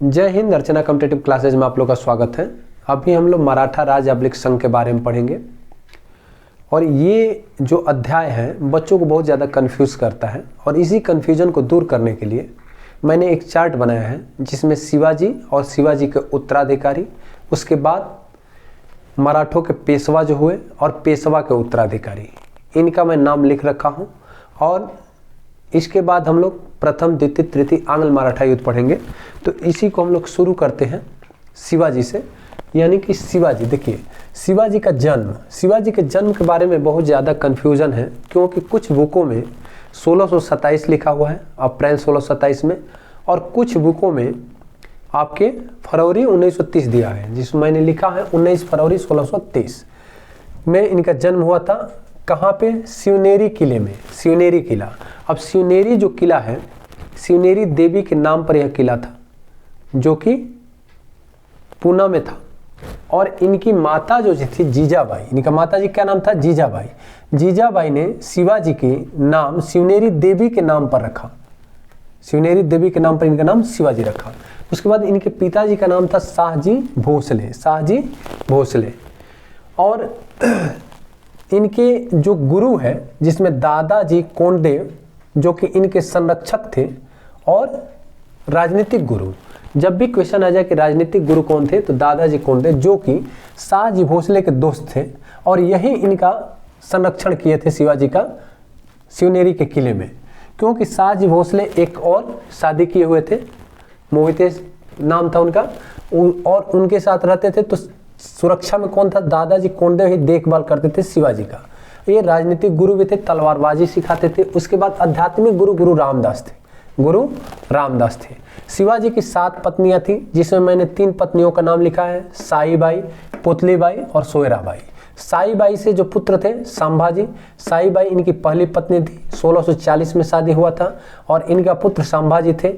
जय हिंद। अर्चना competitive classes में आप लोग का स्वागत है। अभी हम लोग मराठा राज्य अब्लिक संघ के बारे में पढ़ेंगे और ये जो अध्याय है बच्चों को बहुत ज़्यादा कंफ्यूज करता है और इसी कंफ्यूजन को दूर करने के लिए मैंने एक चार्ट बनाया है जिसमें शिवाजी और शिवाजी के उत्तराधिकारी, उसके बाद मराठों के पेशवा जो हुए और पेशवा के उत्तराधिकारी, इनका मैं नाम लिख रखा हूँ। और इसके बाद हम लोग प्रथम द्वितीय तृतीय आंग्ल मराठा युद्ध पढ़ेंगे। तो इसी को हम लोग शुरू करते हैं शिवाजी से, यानी कि शिवाजी। देखिए शिवाजी का जन्म, शिवाजी के जन्म के बारे में बहुत ज़्यादा कन्फ्यूज़न है क्योंकि कुछ बुकों में 1627 लिखा हुआ है, अप्रैल 1627 में, और कुछ बुकों में आपके फरवरी 1930 दिया है, जिसमें मैंने लिखा है 19 फरवरी 1630 में इनका जन्म हुआ था। कहाँ पे? शिवनेरी किले में, शिवनेरी किला। अब शिवनेरी जो किला है, शिवनेरी देवी के नाम पर यह किला था जो कि पूना में था। और इनकी माता जो थी जीजाबाई, इनका माता जी क्या नाम था? जीजाबाई। जीजाबाई ने शिवाजी के नाम शिवनेरी देवी के नाम पर रखा, शिवनेरी देवी के नाम पर इनका नाम शिवाजी रखा। उसके बाद इनके पिताजी का नाम था शाहजी भोसले, शाहजी भोसले। और इनके जो गुरु है जिसमें दादाजी कोंडदेव जो कि इनके संरक्षक थे, और राजनीतिक गुरु, जब भी क्वेश्चन आ जाए कि राजनीतिक गुरु कौन थे तो दादाजी कोंडदेव जो कि शाहजी भोसले के दोस्त थे, और यही इनका संरक्षण किए थे शिवाजी का शिवनेरी के किले में। क्योंकि शाहजी भोसले एक और शादी किए हुए थे, मोहिते नाम था उनका, और उनके साथ रहते थे। तो सुरक्षा में कौन था? दादाजी कोंडदेव ही देखभाल करते थे शिवाजी का। ये राजनीतिक गुरु भी थे, तलवारबाजी सिखाते थे। उसके बाद आध्यात्मिक गुरु गुरु रामदास थे, गुरु रामदास थे। शिवाजी की 7 पत्नियां थी, जिसमें मैंने 3 पत्नियों का नाम लिखा है, साईबाई, पुतलीबाई और सोयराबाई। साईबाई से जो पुत्र थे संभाजी, साईबाई इनकी पहली पत्नी थी, 1640 में शादी हुआ था और इनका पुत्र संभाजी थे।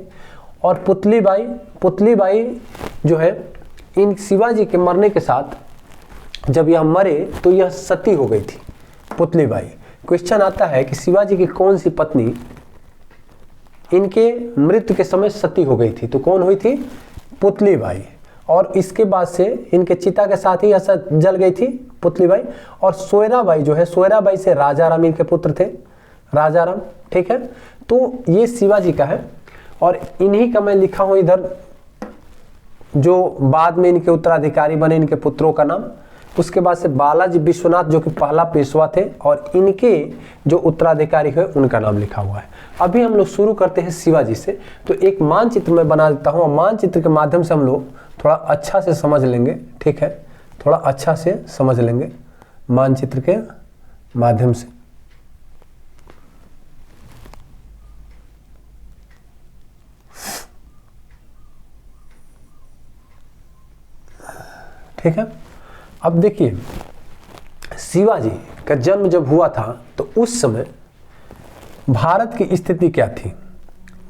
और पुतलीबाई जो है, इन शिवाजी के मरने के साथ जब यह मरे तो यह सती हो गई थी पुतलीबाई। क्वेश्चन आता है कि शिवाजी की कौन सी पत्नी इनके मृत्यु के समय सती हो गई थी? तो कौन हुई थी? पुतलीबाई। और इसके बाद से इनके चिता के साथ ही ऐसा जल गई थी पुतलीबाई। और सोयराबाई जो है, सोयराबाई से राजाराम इनके पुत्र थे, राजाराम। ठीक है, तो ये शिवाजी का है। और इन्हीं का मैं लिखा हूं इधर जो बाद में इनके उत्तराधिकारी बने, इनके पुत्रों का नाम। उसके बाद से बालाजी विश्वनाथ जो कि पहला पेशवा थे, और इनके जो उत्तराधिकारी है उनका नाम लिखा हुआ है। अभी हम लोग शुरू करते हैं शिवाजी से। तो एक मानचित्र मैं बना देता हूँ और मानचित्र के माध्यम से हम लोग थोड़ा अच्छा से समझ लेंगे। ठीक है, थोड़ा अच्छा से समझ लेंगे मानचित्र के माध्यम से। ठीक है, अब देखिए शिवाजी का जन्म जब हुआ था तो उस समय भारत की स्थिति क्या थी?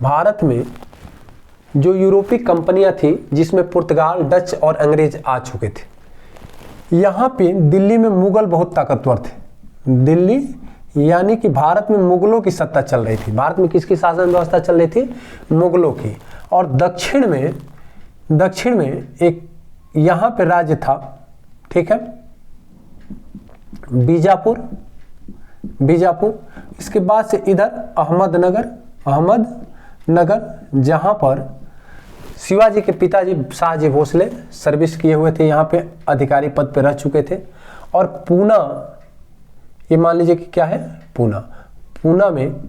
भारत में जो यूरोपीय कंपनियां थी, जिसमें पुर्तगाल, डच और अंग्रेज आ चुके थे। यहाँ पे दिल्ली में मुगल बहुत ताकतवर थे। दिल्ली यानी कि भारत में मुगलों की सत्ता चल रही थी। भारत में किसकी शासन व्यवस्था चल रही थी? मुगलों की। और दक्षिण में एक यहाँ पे राज्य था, ठीक है, बीजापुर। इसके बाद से इधर अहमदनगर, जहाँ पर शिवाजी के पिताजी शाहजी भोसले सर्विस किए हुए थे, यहाँ पे अधिकारी पद पे रह चुके थे। और पूना, ये मान लीजिए कि क्या है? पूना में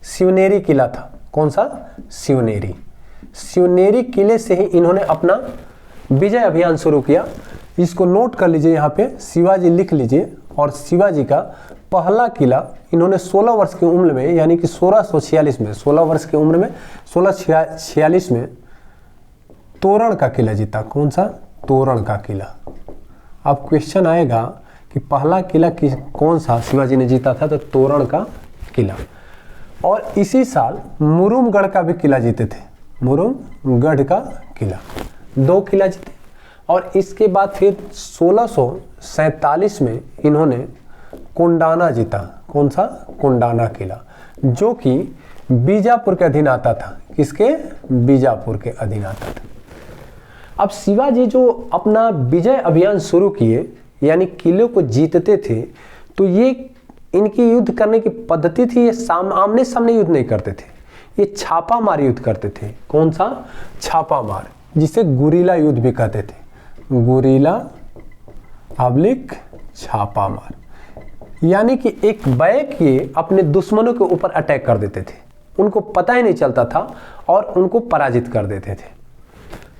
शिवनेरी किला था। कौन सा? शिवनेरी किले से ही इन्होंने अपना विजय अभियान शुरू किया। इसको नोट कर लीजिए, यहाँ पे शिवाजी लिख लीजिए। और शिवाजी का पहला किला इन्होंने 16 वर्ष की उम्र में, यानी कि 1646 में, 16 वर्ष की उम्र में 1646 में तोरण का किला जीता। कौन सा? तोरण का किला। अब क्वेश्चन आएगा कि पहला किला कौन सा शिवाजी ने जीता था? तो तोरण का किला। और इसी साल मुरुमगढ़ का भी किला जीते थे, मुरुमगढ़ का किला, 2 किला जीते। और इसके बाद फिर 1647 में इन्होंने कोंडाना जीता। कौन सा? कोंडाना किला, जो कि बीजापुर के अधीन आता था। किसके? बीजापुर के अधीन आता था। अब शिवाजी जो अपना विजय अभियान शुरू किए, यानी किले को जीतते थे, तो ये इनकी युद्ध करने की पद्धति थी, ये आमने सामने युद्ध नहीं करते थे, ये छापा मार युद्ध करते थे। कौन सा? छापा मार, जिसे गुरीला युद्ध भी कहते थे। गुरीला अब्लिक छापा मार, यानी कि एक बैक ये अपने दुश्मनों के ऊपर अटैक कर देते थे, उनको पता ही नहीं चलता था और उनको पराजित कर देते थे।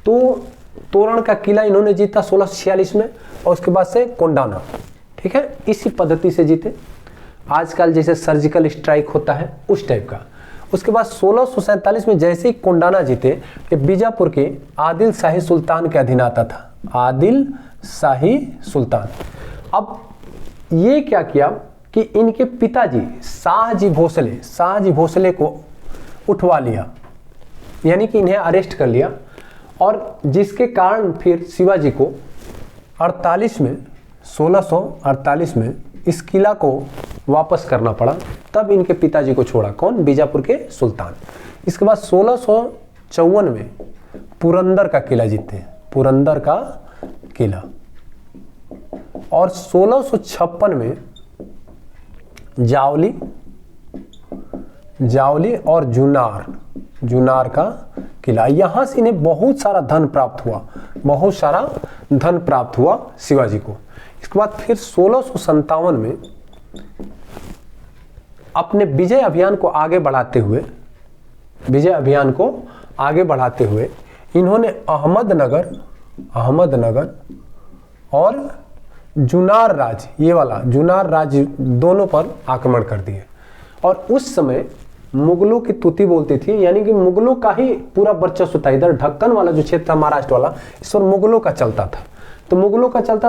तो तोरण का किला इन्होंने जीता 1646 में, और उसके बाद से कोंडाना, ठीक है, इसी पद्धति से जीते। आजकल जैसे सर्जिकल स्ट्राइक होता है उस टाइप का। उसके बाद 1647 में जैसे ही कोंडाना जीते, ये बीजापुर के आदिल शाही सुल्तान के अधीन आता था। आदिल शाही सुल्तान। अब ये क्या किया कि इनके पिताजी शाहजी भोसले को उठवा लिया, यानी कि इन्हें अरेस्ट कर लिया, और जिसके कारण फिर शिवाजी को 1648 में इस किला को वापस करना पड़ा। तब इनके पिताजी को छोड़ा कौन? बीजापुर के सुल्तान। इसके बाद 1654 में पुरंदर का किला जीतते हैं, पुरंदर का किला, और 1656 में जावली और जुनार का किला। यहां से इन्हें बहुत सारा धन प्राप्त हुआ शिवाजी को। इसके बाद फिर 1657 में अपने विजय अभियान को आगे बढ़ाते हुए इन्होंने अहमदनगर और जुनार राज्य दोनों पर आक्रमण कर दिए। और उस समय मुगलों की तुति बोलती थी, यानी कि मुगलों का ही पूरा वर्चस्व था। इधर ढक्कन वाला जो क्षेत्र था महाराष्ट्र वाला, इस पर मुगलों का चलता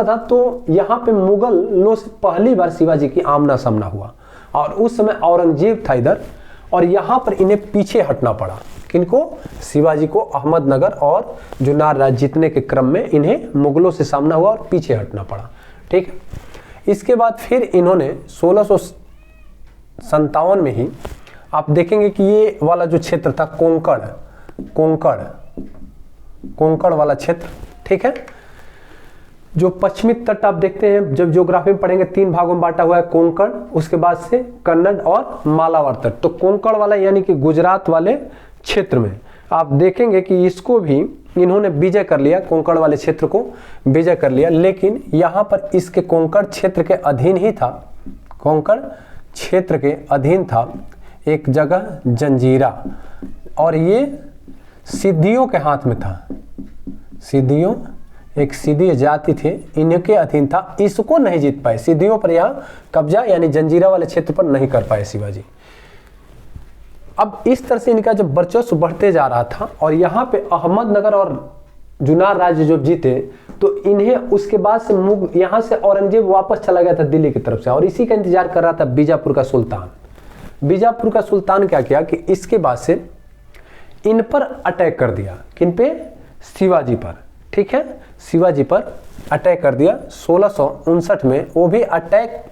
था। तो यहाँ पे मुगलों से पहली बार शिवाजी की आमना सामना हुआ, और उस समय औरंगजेब था इधर, और यहाँ पर इन्हें पीछे हटना पड़ा। किनको? शिवाजी को अहमदनगर और जुनार राज्य जीतने के क्रम में इन्हें मुगलों से सामना हुआ और पीछे हटना पड़ा, ठीक। इसके बाद फिर इन्होंने 1657 में ही आप देखेंगे कि ये वाला जो क्षेत्र था कोंकण वाला क्षेत्र, ठीक है, जो पश्चिमी तट आप देखते हैं, जब ज्योग्राफी में पढ़ेंगे 3 भागों में बांटा हुआ है कोंकण, उसके बाद से कन्नड़ और मालाबार तट। तो कोंकण वाला यानी कि गुजरात वाले क्षेत्र में आप देखेंगे कि इसको भी इन्होंने विजय कर लिया, कोंकण वाले क्षेत्र को विजय कर लिया। लेकिन यहाँ पर इसके कोंकण क्षेत्र के अधीन था एक जगह जंजीरा, और ये सिद्धियों के हाथ में था। एक सिद्धि जाति थे, इनके अधीन था, इसको नहीं जीत पाए। सिद्धियों पर यहाँ कब्जा यानी जंजीरा वाले क्षेत्र पर नहीं कर पाए शिवाजी। अब इस तरह से इनका जब वर्चस्व बढ़ते जा रहा था, और यहाँ पे अहमदनगर और जुनार राज्य जो जीते, तो इन्हें उसके बाद से यहाँ से औरंगजेब वापस चला गया था दिल्ली की तरफ से, और इसी का इंतजार कर रहा था बीजापुर का सुल्तान। क्या किया कि इसके बाद से इन पर अटैक कर दिया। किन पे? शिवाजी पर, ठीक है, शिवाजी पर अटैक कर दिया 1659 में। वो भी अटैक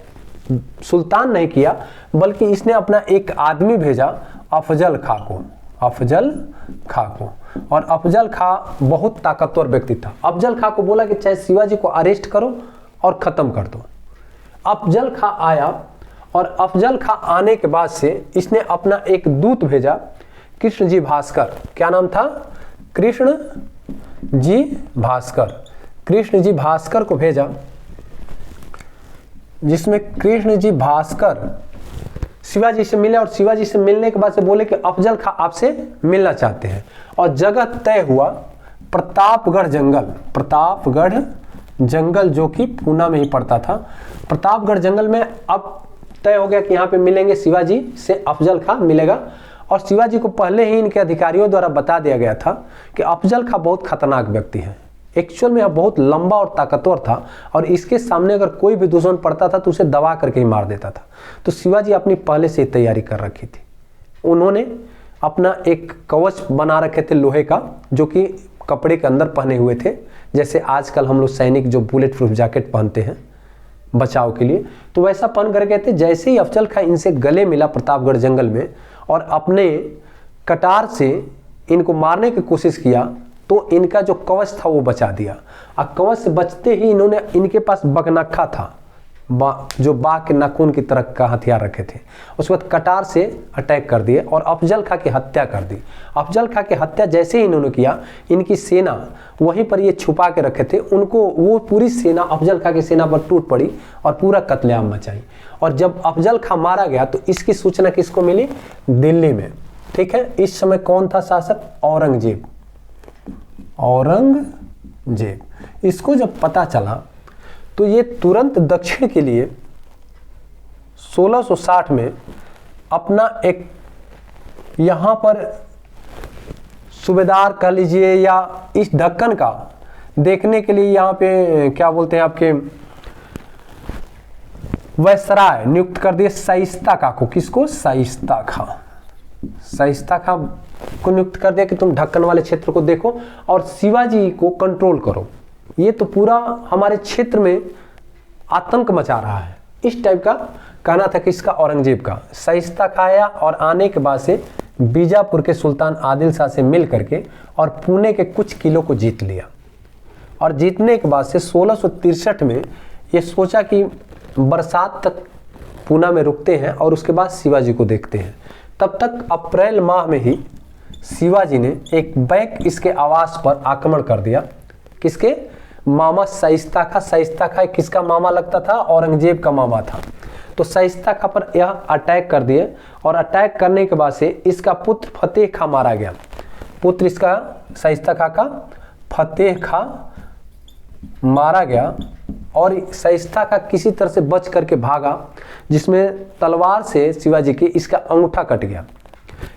सुल्तान नहीं किया, बल्कि इसने अपना एक आदमी भेजा अफजल खां को, और अफजल खां बहुत ताकतवर व्यक्ति था। अफजल खां को बोला कि चाहे शिवाजी को अरेस्ट करो और खत्म कर दो। अफजल खां आया, और अफजल खां आने के बाद से इसने अपना एक दूत भेजा, कृष्णजी भास्कर। क्या नाम था? कृष्णजी भास्कर को भेजा, जिसमें कृष्णजी भास्कर शिवाजी से मिले, और शिवाजी से मिलने के बाद से बोले कि अफजल खां आपसे मिलना चाहते हैं। और जगह तय हुआ प्रतापगढ़ जंगल, जो कि पूना में ही पड़ता था। प्रतापगढ़ जंगल में अब तय हो गया कि यहाँ पे मिलेंगे शिवाजी से, अफजल खां मिलेगा। और शिवाजी को पहले ही इनके अधिकारियों द्वारा बता दिया गया था कि अफजल खां बहुत खतरनाक व्यक्ति है। एक्चुअल में यह बहुत लंबा और ताकतवर था, और इसके सामने अगर कोई भी दुश्मन पड़ता था तो उसे दबा करके ही मार देता था। तो शिवाजी अपनी पहले से तैयारी कर रखी थी। उन्होंने अपना एक कवच बना रखे थे लोहे का, जो कि कपड़े के अंदर पहने हुए थे, जैसे आजकल हम लोग सैनिक जो बुलेट प्रूफ जैकेट पहनते हैं बचाव के लिए, तो वैसा पहन कर गए थे। जैसे ही अफजल खां इनसे गले मिला प्रतापगढ़ जंगल में, और अपने कटार से इनको मारने की कोशिश किया, तो इनका जो कवच था वो बचा दिया। और कवच से बचते ही इन्होंने, इनके पास बगनखा था, जो बाघ के नाखून की तरह का हथियार रखे थे, उसके बाद कटार से अटैक कर दिए और अफजल खां की हत्या कर दी। अफजल खां की हत्या जैसे ही इन्होंने किया, इनकी सेना वहीं पर ये छुपा के रखे थे, उनको वो पूरी सेना अफजल खां की सेना पर टूट पड़ी और पूरा कत्लेआम मचाई। और जब अफजल खां मारा गया तो इसकी सूचना किसको मिली? दिल्ली में। ठीक है, इस समय कौन था शासक? औरंगजेब। औरंगजेब। इसको जब पता चला तो ये तुरंत दक्षिण के लिए 1660 में अपना एक यहां पर सूबेदार कह लीजिए या इस ढक्कन का देखने के लिए यहाँ पे क्या बोलते हैं आपके वायसराय नियुक्त कर दिए शाइस्ता खां को। किसको? शाइस्ता खां। शाइस्ता खां को नियुक्त कर दिया कि तुम ढक्कन वाले क्षेत्र को देखो और शिवाजी को कंट्रोल करो, ये तो पूरा हमारे क्षेत्र में आतंक मचा रहा है। इस टाइप का कहना था किसका? औरंगजेब का। शाइस्ता खां आया और आने के बाद से बीजापुर के सुल्तान आदिल शाह से मिल करके और पुणे के कुछ किलों को जीत लिया। और जीतने के बाद से 1663 में ये सोचा कि बरसात तक पूना में रुकते हैं और उसके बाद शिवाजी को देखते हैं। तब तक अप्रैल माह में ही शिवाजी ने एक बैक इसके आवास पर आक्रमण कर दिया। किसके? मामा शाइस्ता खां। शाइस्ता खां किसका मामा लगता था? औरंगजेब का मामा था। तो शाइस्ता खां पर यह अटैक कर दिए और अटैक करने के बाद से इसका पुत्र फतेह खां मारा गया। पुत्र इसका शाइस्ता खां का फतेह खां मारा गया और शाइस्ता खां किसी तरह से बच करके भागा, जिसमें तलवार से शिवाजी के इसका अंगूठा कट गया।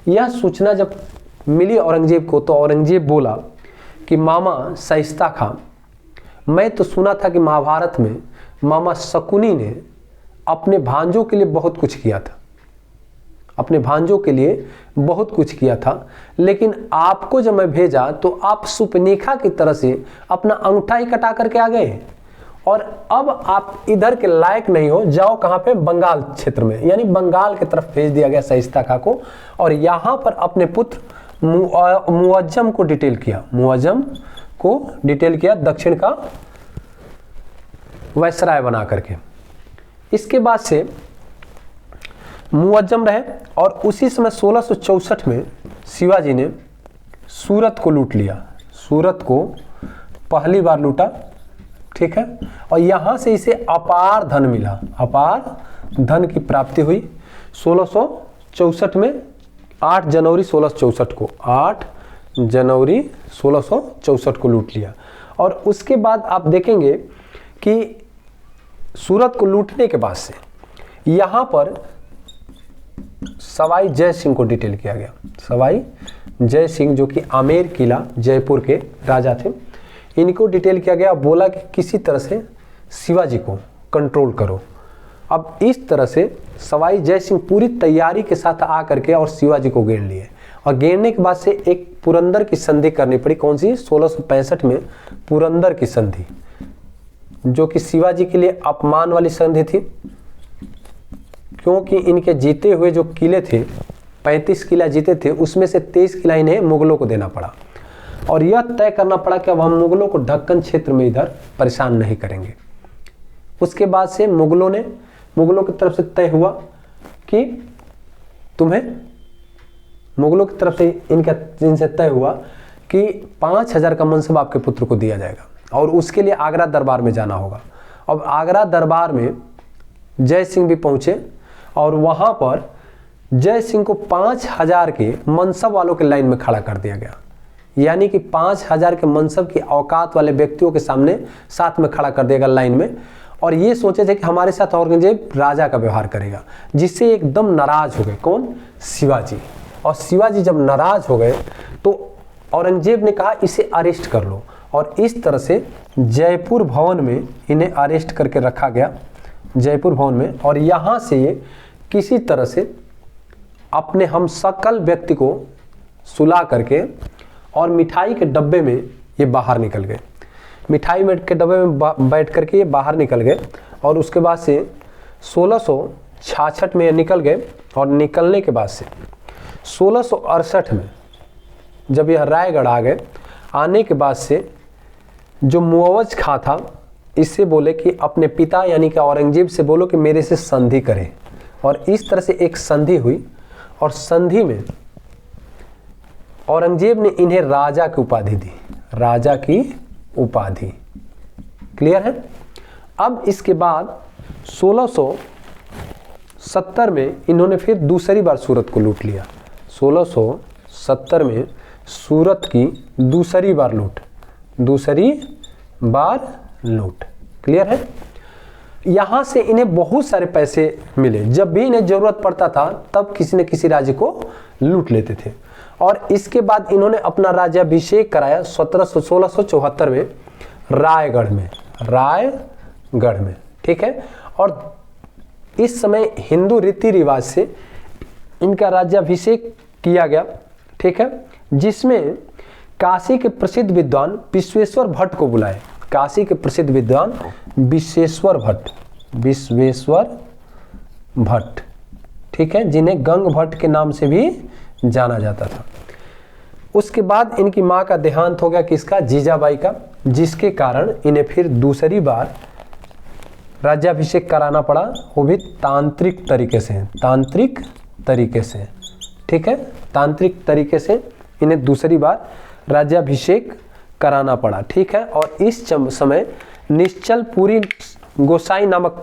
यह सूचना जब मिली औरंगजेब को तो औरंगजेब बोला कि मामा शाइस्ता खां, मैं तो सुना था कि महाभारत में मामा शकुनी ने अपने भांजों के लिए बहुत कुछ किया था, अपने भांजों के लिए बहुत कुछ किया था, लेकिन आपको जब मैं भेजा तो आप सुपनेखा की तरह से अपना अंगूठा ही कटा करके आ गए और अब आप इधर के लायक नहीं हो, जाओ कहाँ पे? बंगाल क्षेत्र में, यानी बंगाल की तरफ भेज दिया गया शाइस्ता खां को। और यहाँ पर अपने पुत्र मुअज्जम को डिटेल किया, मुअज्जम को डिटेल किया दक्षिण का वायसराय बना करके। इसके बाद से मुअज्जम रहे और उसी समय 1664 में शिवाजी ने सूरत को लूट लिया। सूरत को पहली बार लूटा। ठीक है, और यहां से इसे अपार धन मिला, अपार धन की प्राप्ति हुई। 1664 में 8 जनवरी 1664 को, 8 जनवरी 1664 को लूट लिया। और उसके बाद आप देखेंगे कि सूरत को लूटने के बाद से यहाँ पर सवाई जय सिंह को डिटेल किया गया। सवाई जय सिंह जो कि आमेर किला जयपुर के राजा थे, इनको डिटेल किया गया। बोला कि किसी तरह से शिवाजी को कंट्रोल करो। अब इस तरह से सवाई जय सिंह पूरी तैयारी के साथ आकर के और शिवाजी को घेर लिए और घेरने के बाद से एक पुरंदर की संधि करनी पड़ी। कौन सी? 1665 में पुरंदर की संधि, जो कि शिवाजी के लिए अपमान वाली संधि थी, क्योंकि इनके जीते हुए जो किले थे, 35 किला जीते थे, उसमें से 23 किला इन्हें मुगलों को देना पड़ा। और यह तय करना पड़ा कि अब हम मुगलों को ढक्कन क्षेत्र में इधर परेशान नहीं करेंगे। उसके बाद से मुगलों की तरफ से तय हुआ कि मुगलों की तरफ से इनसे तय हुआ कि 5000 का मनसब आपके पुत्र को दिया जाएगा और उसके लिए आगरा दरबार में जाना होगा। अब आगरा दरबार में जय सिंह भी पहुंचे और वहां पर जय सिंह को 5000 के मनसब वालों के लाइन में खड़ा कर दिया गया। यानी कि 5000 के मनसब की औकात वाले व्यक्तियों के सामने साथ में खड़ा कर देगा लाइन में। और ये सोचे थे कि हमारे साथ औरंगजेब राजा का व्यवहार करेगा, जिससे एकदम नाराज हो गए। कौन? शिवाजी। और शिवाजी जब नाराज हो गए तो औरंगजेब ने कहा इसे अरेस्ट कर लो, और इस तरह से जयपुर भवन में इन्हें अरेस्ट करके रखा गया, जयपुर भवन में। और यहाँ से ये किसी तरह से अपने हम सकल व्यक्ति को सुला करके और मिठाई के डब्बे में ये बाहर निकल गए। मिठाई के डब्बे में बैठ करके ये बाहर निकल गए। और उसके बाद से 1666 में ये निकल गए। और निकलने के बाद से 1668 में जब यह रायगढ़ आ गए, आने के बाद से जो मुअव्वज खां था, इससे बोले कि अपने पिता यानी कि औरंगजेब से बोलो कि मेरे से संधि करे, और इस तरह से एक संधि हुई, और संधि में औरंगजेब ने इन्हें राजा की उपाधि दी, राजा की उपाधि। क्लियर है। अब इसके बाद 1670 में इन्होंने फिर दूसरी बार सूरत को लूट लिया। 1670 में सूरत की दूसरी बार लूट। क्लियर है। यहां से इन्हें बहुत सारे पैसे मिले, जब भी इन्हें जरूरत पड़ता था तब किसी न किसी राज्य को लूट लेते थे। और इसके बाद इन्होंने अपना राज्याभिषेक कराया 1674 में रायगढ़ में। ठीक है। और इस समय हिंदू रीति रिवाज से इनका राज्याभिषेक किया गया। ठीक है। जिसमें काशी के प्रसिद्ध विद्वान विश्वेश्वर भट्ट को बुलाए, काशी के प्रसिद्ध विद्वान विश्वेश्वर भट्ट। ठीक है। जिन्हें गंग भट्ट के नाम से भी जाना जाता था। उसके बाद इनकी मां का देहांत हो गया, किसका? जीजाबाई का, जिसके कारण इन्हें फिर दूसरी बार राज्याभिषेक कराना पड़ा, वो भी तांत्रिक तरीके से। ठीक है। तांत्रिक तरीके से इन्हें दूसरी बार राज्याभिषेक कराना पड़ा। ठीक है। और इस समय निश्चलपुरी गोसाई नामक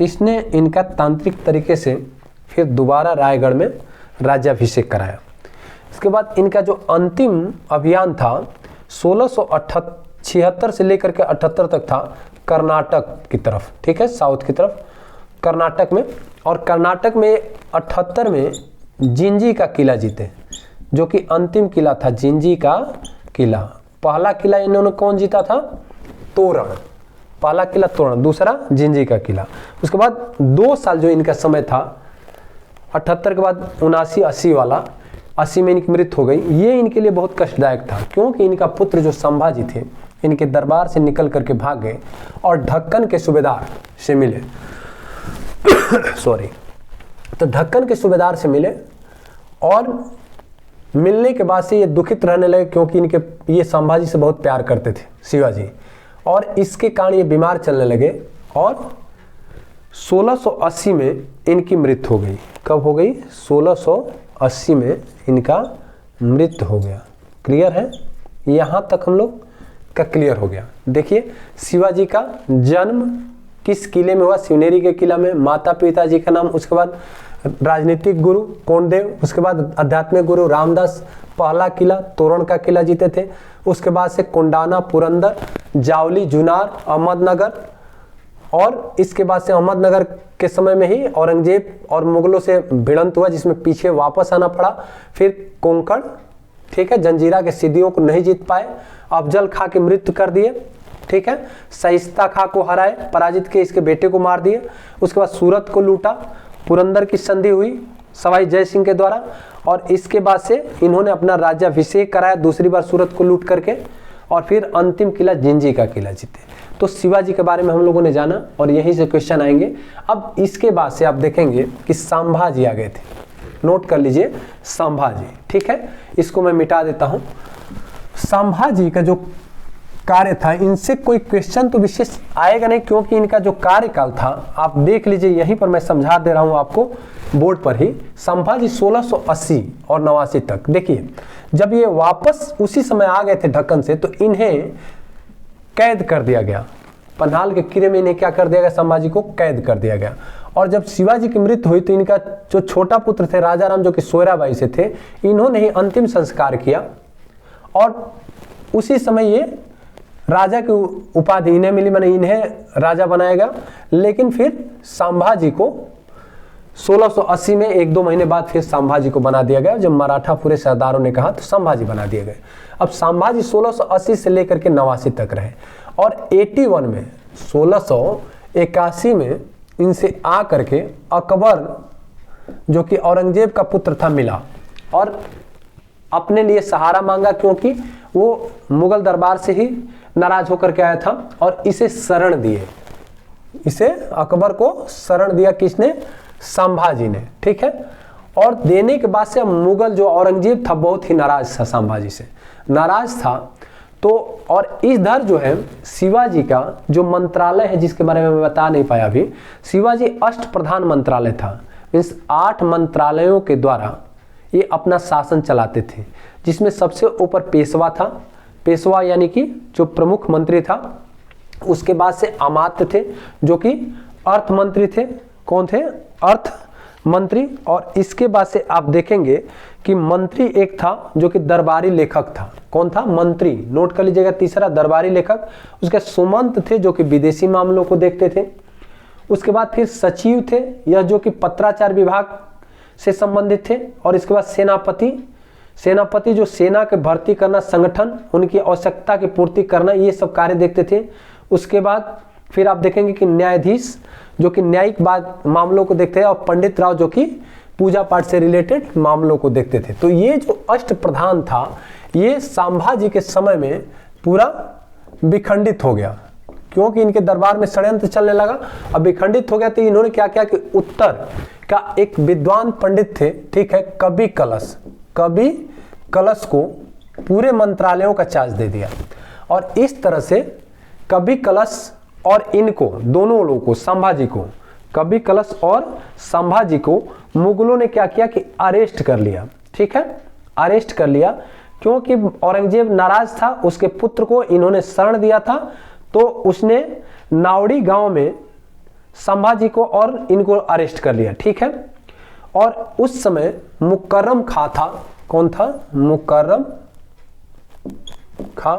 इसने इनका तांत्रिक तरीके से फिर दोबारा रायगढ़ में राज्याभिषेक कराया। इसके बाद इनका जो अंतिम अभियान था 1676 से लेकर के 78 तक था कर्नाटक की तरफ। ठीक है। साउथ की तरफ कर्नाटक में। और कर्नाटक में 78 में जिंजी का किला जीते, जो कि अंतिम किला था, जिंजी का किला। पहला किला इन्होंने कौन जीता था? तोरण। पहला किला तोरण, दूसरा जिंजी का किला। उसके बाद 2 साल जो इनका समय था 78 के बाद 79-80 वाला, 80 में इनकी मृत्यु हो गई। ये इनके लिए बहुत कष्टदायक था, क्योंकि इनका पुत्र जो संभाजी थे इनके दरबार से निकल करके भाग गए और ढक्कन के सूबेदार से मिले तो ढक्कन के सूबेदार से मिले, और मिलने के बाद से ये दुखित रहने लगे, क्योंकि ये संभाजी से बहुत प्यार करते थे शिवाजी, और इसके कारण ये बीमार चलने लगे। और 1680 में इनकी मृत्यु हो गई। कब हो गई? 1680 में इनका मृत्यु हो गया। क्लियर है। यहां तक हम लोग का क्लियर हो गया। देखिए, शिवाजी का जन्म किस किले में हुआ? शिवनेरी के किला में। माता पिताजी का नाम, उसके बाद राजनीतिक गुरु कोंडदेव, उसके बाद आध्यात्मिक गुरु रामदास। पहला किला तोरण का किला जीते थे। उसके बाद से कोंडाना, पुरंदर, जावली, जुनार, अहमदनगर, और इसके बाद से अहमदनगर के समय में ही औरंगजेब और मुगलों से भिड़ंत हुआ, जिसमें पीछे वापस आना पड़ा। फिर कोंकण, ठीक है, जंजीरा के सिद्धियों को नहीं जीत पाए, अफजल खां की मृत्यु कर दिए। ठीक है। शाइस्ता खां को हराए, पराजित किए, इसके बेटे को मार दिए। उसके बाद सूरत को लूटा, पुरंदर की संधि हुई सवाई जय सिंह के द्वारा, और इसके बाद से इन्होंने अपना राज्याभिषेक कराया दूसरी बार सूरत को लूट करके, और फिर अंतिम किला जिंजी का किला जीते। तो शिवाजी के बारे में हम लोगों ने जाना, और यहीं से क्वेश्चन आएंगे। अब इसके बाद से आप देखेंगे कि संभाजी आ गए थे। नोट कर लीजिए, संभाजी। ठीक है। इसको मैं मिटा देता हूं। संभाजी का जो कार्य था, इनसे कोई क्वेश्चन तो विशेष आएगा नहीं, क्योंकि इनका जो कार्यकाल था आप देख लीजिए, यहीं पर मैं समझा दे रहा हूं आपको बोर्ड पर ही। संभाजी 1680 और 89 तक, देखिए जब ये वापस उसी समय आ गए थे ढक्कन से, तो इन्हें कैद कर दिया गया। पन्हाल के किले में इन्हें क्या कर दिया गया? संभाजी को कैद कर दिया गया। और जब शिवाजी की मृत्यु हुई तो इनका जो छोटा पुत्र थे राजाराम, जो कि सोयराबाई से थे, इन्होंने ही अंतिम संस्कार किया, और उसी समय ये राजा की उपाधि इन्हें मिली, मैंने इन्हें राजा बनाया गया। लेकिन फिर संभाजी को 1680 में 1-2 महीने बाद फिर संभाजी को बना दिया गया। जब मराठा पूरे सरदारों ने कहा तो संभाजी बना दिए गए। अब संभाजी 1680 से लेकर के 89 तक रहे, और 81 में 1681 में इनसे आ करके अकबर, जो कि औरंगजेब का पुत्र था, मिला और अपने लिए सहारा मांगा, क्योंकि वो मुगल दरबार से ही नाराज होकर के आया था, और इसे शरण दिए। इसे अकबर को शरण दिया किसने? संभाजी ने, ठीक है। और देने के बाद से मुगल जो औरंगजेब था बहुत ही नाराज था, संभाजी से नाराज था। तो और इधर जो है शिवाजी का जो मंत्रालय है जिसके बारे में मैं बता नहीं पाया अभी, शिवाजी अष्टप्रधान मंत्रालय था, मीन्स 8 मंत्रालयों के द्वारा ये अपना शासन चलाते थे, जिसमें सबसे ऊपर पेशवा था, पेशवा यानी कि जो प्रमुख मंत्री था। उसके बाद से अमात्य थे जो कि अर्थ मंत्री थे। कौन थे? अर्थ मंत्री। और इसके बाद से आप देखेंगे कि मंत्री एक था जो कि दरबारी लेखक था। कौन था? मंत्री। नोट कर लीजिएगा, तीसरा दरबारी लेखक। उसके सुमंत थे जो कि विदेशी मामलों को देखते थे। उसके बाद फिर सचिव थे, यह जो कि पत्राचार विभाग से संबंधित थे। और इसके बाद सेनापति, सेनापति जो सेना के भर्ती करना, संगठन, उनकी आवश्यकता की पूर्ति करना, ये सब कार्य देखते थे। उसके बाद फिर आप देखेंगे कि न्यायाधीश जो कि न्यायिक मामलों को देखते हैं, और पंडित राव जो कि पूजा पाठ से रिलेटेड मामलों को देखते थे। तो ये जो अष्टप्रधान था ये संभाजी के समय में पूरा विखंडित हो गया, क्योंकि इनके दरबार में षड्यंत्र चलने लगा। अब विखंडित हो गया तो इन्होंने क्या किया कि उत्तर का एक विद्वान पंडित थे, ठीक है, कवि कलश, कवि कलश को पूरे मंत्रालयों का चार्ज दे दिया। और इस तरह से कवि कलश और इनको दोनों लोगों को, संभाजी को, कवि कलश और संभाजी को मुगलों ने क्या किया कि अरेस्ट कर लिया, ठीक है, अरेस्ट कर लिया। क्योंकि औरंगजेब नाराज था, उसके पुत्र को इन्होंने शरण दिया था, तो उसने नावड़ी गांव में संभाजी को और इनको अरेस्ट कर लिया, ठीक है। और उस समय मुकर्रम खां था। कौन था? मुकर्रम खां,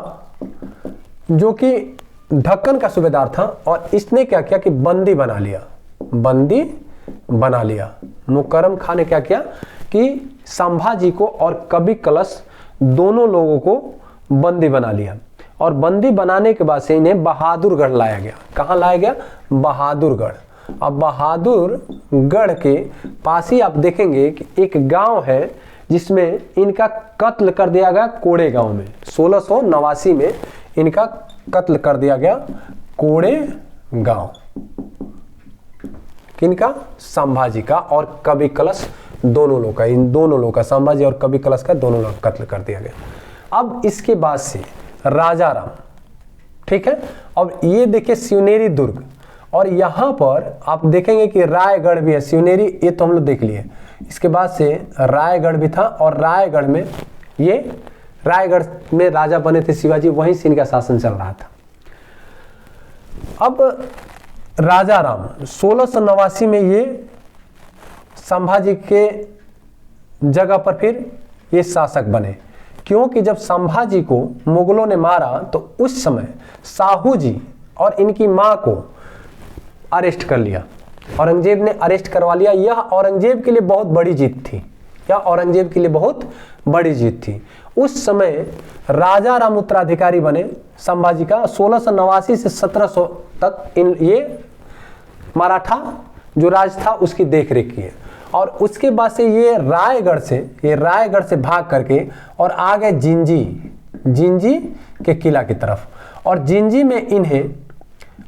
जो कि ढक्कन का सूबेदार था। और इसने क्या किया कि बंदी बना लिया, बंदी बना लिया। मुकर्रम खां ने क्या किया कि संभाजी को और कवि कलश दोनों लोगों को बंदी बना लिया। और बंदी बनाने के बाद से इन्हें बहादुरगढ़ लाया गया। कहाँ लाया गया? बहादुरगढ़। अब बहादुरगढ़ के पास ही आप देखेंगे कि एक गांव है जिसमें इनका कत्ल कर दिया गया, कोड़े गांव में। 1689 में इनका कत्ल कर दिया गया, कोड़े गांव। किनका? संभाजी का और कवि कलश दोनों लोग का, इन दोनों लोग का, संभाजी और कवि कलश का दोनों लोग कत्ल कर दिया गया। अब इसके बाद से राजा राम, ठीक है। अब ये देखिए शिवनेरी दुर्ग, और यहां पर आप देखेंगे कि रायगढ़ भी है। शिवनेरी ये तो हम लोग देख लिए। इसके बाद से रायगढ़ भी था, और रायगढ़ में ये रायगढ़ में राजा बने थे शिवाजी, वहीं से इनका शासन चल रहा था। अब राजा राम 1689 में ये संभाजी के जगह पर फिर ये शासक बने। क्योंकि जब संभाजी को मुगलों ने मारा तो उस समय साहू जी और इनकी मां को अरेस्ट कर लिया, औरंगजेब ने अरेस्ट करवा लिया। यह औरंगजेब के लिए बहुत बड़ी जीत थी, यह औरंगजेब के लिए बहुत बड़ी जीत थी। उस समय राजा राम उत्तराधिकारी बने संभाजी का। 1689 से 1700 तक ये मराठा जो राज था उसकी देखरेख किए। और उसके बाद से ये रायगढ़ से भाग करके और आ गए जिंजी के किला की तरफ, और जिंजी में इन्हें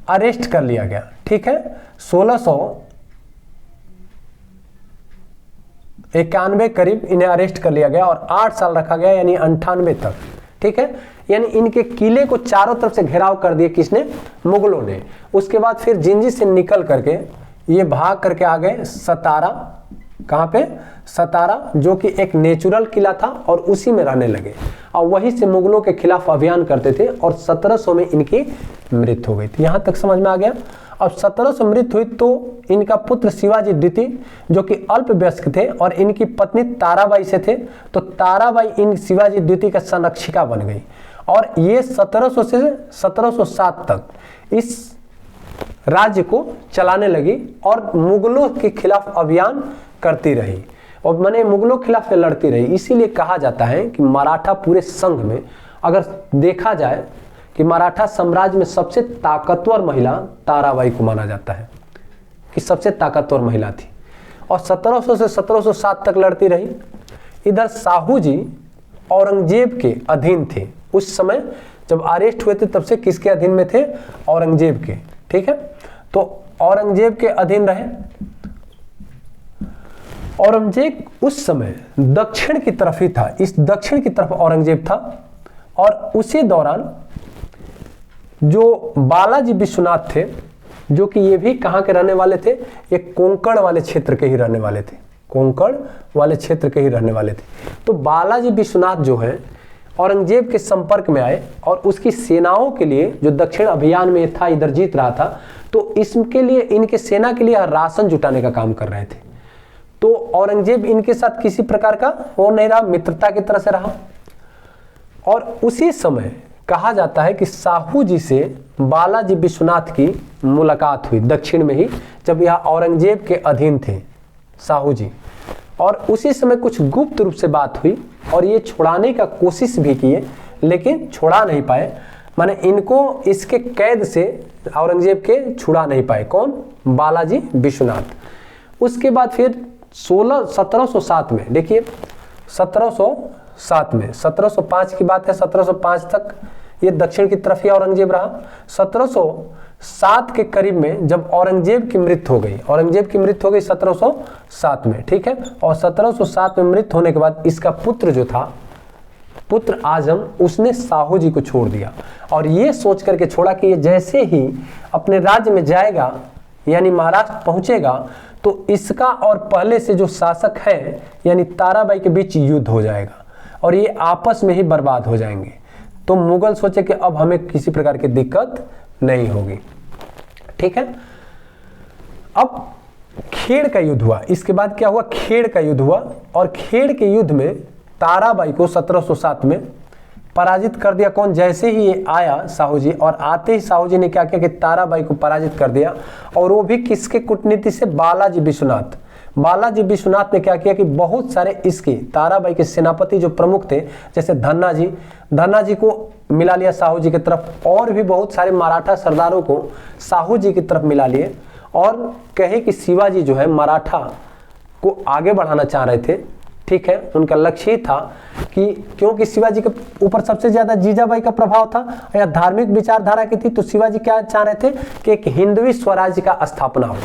अरेस्ट कर लिया गया, ठीक है। 1691 करीब इन्हें अरेस्ट कर लिया गया और 8 साल रखा गया, यानी 98 तक, ठीक है। यानी इनके किले को चारों तरफ से घेराव कर दिया किसने? मुगलों ने। उसके बाद फिर जिंजी से निकल करके ये भाग करके आ गए सतारा। कहाँ पे? सतारा, जो कि एक नेचुरल किला था, और उसी में रहने लगे और वहीं से मुगलों के खिलाफ अभियान करते थे। और 1700 में इनकी मृत्यु हो गई थी। यहाँ तक समझ में आ गया। अब 1700 मृत्यु हुई तो इनका पुत्र शिवाजी द्वितीय जो कि अल्पवयस्क थे और इनकी पत्नी ताराबाई से थे, तो ताराबाई इन शिवाजी द्वितीय का संरक्षिका बन गई। और ये 1700 से 1707 तक इस राज्य को चलाने लगी और मुगलों के खिलाफ अभियान करती रही, और मैंने मुगलों के खिलाफ लड़ती रही। इसीलिए कहा जाता है कि मराठा पूरे संघ में अगर देखा जाए कि मराठा साम्राज्य में सबसे ताकतवर महिला ताराबाई को माना जाता है कि सबसे ताकतवर महिला थी, और 1700 से 1707 तक लड़ती रही। इधर साहू जी औरंगजेब के अधीन थे। उस समय जब अरेस्ट हुए थे तब से किसके अधीन में थे? औरंगजेब के, ठीक है। तो औरंगजेब के अधीन रहे। औरंगजेब उस समय दक्षिण की तरफ ही था, इस दक्षिण की तरफ औरंगजेब था। और उसी दौरान जो बालाजी विश्वनाथ थे, जो कि ये भी कहाँ के रहने वाले थे, ये कोंकण वाले क्षेत्र के ही रहने वाले थे, कोंकण वाले क्षेत्र के ही रहने वाले थे। तो बालाजी विश्वनाथ जो है औरंगजेब के संपर्क में आए और उसकी सेनाओं के लिए, जो दक्षिण अभियान में था, इधर जीत रहा था, तो इसके लिए, इनके सेना के लिए राशन जुटाने का काम कर रहे थे। तो औरंगजेब इनके साथ किसी प्रकार का वो नहीं रहा, मित्रता की तरह से रहा। और उसी समय कहा जाता है कि साहू जी से बालाजी विश्वनाथ की मुलाकात हुई दक्षिण में ही, जब यह औरंगजेब के अधीन थे साहू जी। और उसी समय कुछ गुप्त रूप से बात हुई और ये छुड़ाने का कोशिश भी किए, लेकिन छुड़ा नहीं पाए। माने इनको इसके कैद से औरंगजेब के छुड़ा नहीं पाए। कौन? बालाजी विश्वनाथ। उसके बाद फिर 1707 में, देखिए 1707 में, 1705 की बात है, 1705 तक ये दक्षिण की तरफ ही औरंगजेब रहा। 1707 के करीब में जब औरंगजेब की मृत्यु हो गई, औरंगजेब की मृत्यु हो गई 1707 में, ठीक है। और 1707 में मृत्यु होने के बाद इसका पुत्र जो था, पुत्र आजम, उसने साहू जी को छोड़ दिया। और ये सोच करके छोड़ा कि ये जैसे ही अपने राज्य में जाएगा, यानी महाराष्ट्र पहुंचेगा, तो इसका और पहले से जो शासक है यानी ताराबाई के बीच युद्ध हो जाएगा और ये आपस में ही बर्बाद हो जाएंगे। तो मुगल सोचे कि अब हमें किसी प्रकार की दिक्कत नहीं होगी, ठीक है। अब खेड़ का युद्ध हुआ। इसके बाद क्या हुआ? खेड़ का युद्ध हुआ। और खेड़ के युद्ध में ताराबाई को 1707 में पराजित कर दिया। कौन? जैसे ही ये आया साहू जी, और आते ही साहू जी ने क्या किया कि ताराबाई को पराजित कर दिया। और वो भी किसके कूटनीति से? बालाजी विश्वनाथ। बालाजी विश्वनाथ ने क्या किया कि बहुत सारे इसके ताराबाई के सेनापति जो प्रमुख थे, जैसे धन्ना जी को मिला लिया साहू जी की तरफ, और भी बहुत सारे मराठा सरदारों को साहू जी की तरफ मिला लिए। और कहे कि शिवाजी जो है मराठा को आगे बढ़ाना चाह रहे थे, ठीक है। उनका लक्ष्य था कि क्योंकि शिवाजी के ऊपर सबसे ज्यादा जीजाबाई का प्रभाव था या धार्मिक विचारधारा की थी, तो शिवाजी क्या चाह रहे थे कि एक हिंदवी स्वराज्य का स्थापना हो।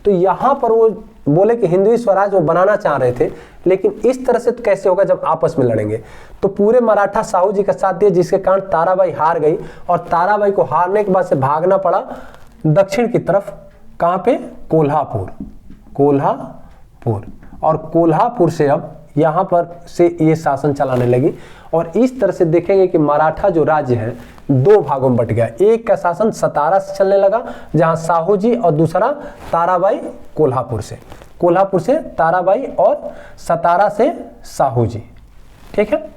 तो यहाँ पर वो बोले कि हिंदवी स्वराज वो बनाना चाह रहे थे, लेकिन इस तरह से तो कैसे होगा जब आपस में लड़ेंगे। तो पूरे मराठा साहू जी का साथ दिए, जिसके कारण ताराबाई हार गई। और ताराबाई को हारने के बाद से भागना पड़ा दक्षिण की तरफ। कहाँ पे? कोल्हापुर। और कोल्हापुर से अब यहाँ पर से ये शासन चलाने लगी। और इस तरह से देखेंगे कि मराठा जो राज्य है दो भागों में बट गया। एक का शासन सतारा से चलने लगा, जहाँ साहू जी, और दूसरा ताराबाई कोल्हापुर से ताराबाई, और सतारा से साहू जी, ठीक है।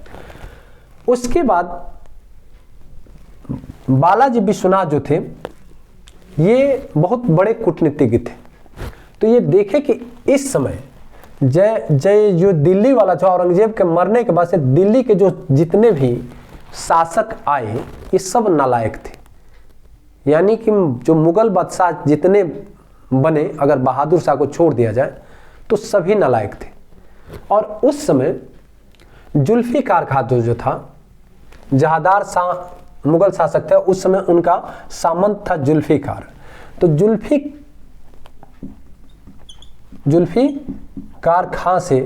उसके बाद बालाजी विश्वनाथ जो थे ये बहुत बड़े कूटनीतिज्ञ थे। तो ये देखे कि इस समय जय जो दिल्ली वाला था, औरंगजेब के मरने के बाद से दिल्ली के जो जितने भी शासक आए ये सब नालायक थे। यानी कि जो मुगल बादशाह जितने बने, अगर बहादुर शाह को छोड़ दिया जाए तो सभी नालायक थे। और उस समय जुल्फिकार खान जो था, जहादार शाह मुगल शासक थे, उस समय उनका सामंत था जुल्फिकार। तो जुल्फिकार खां से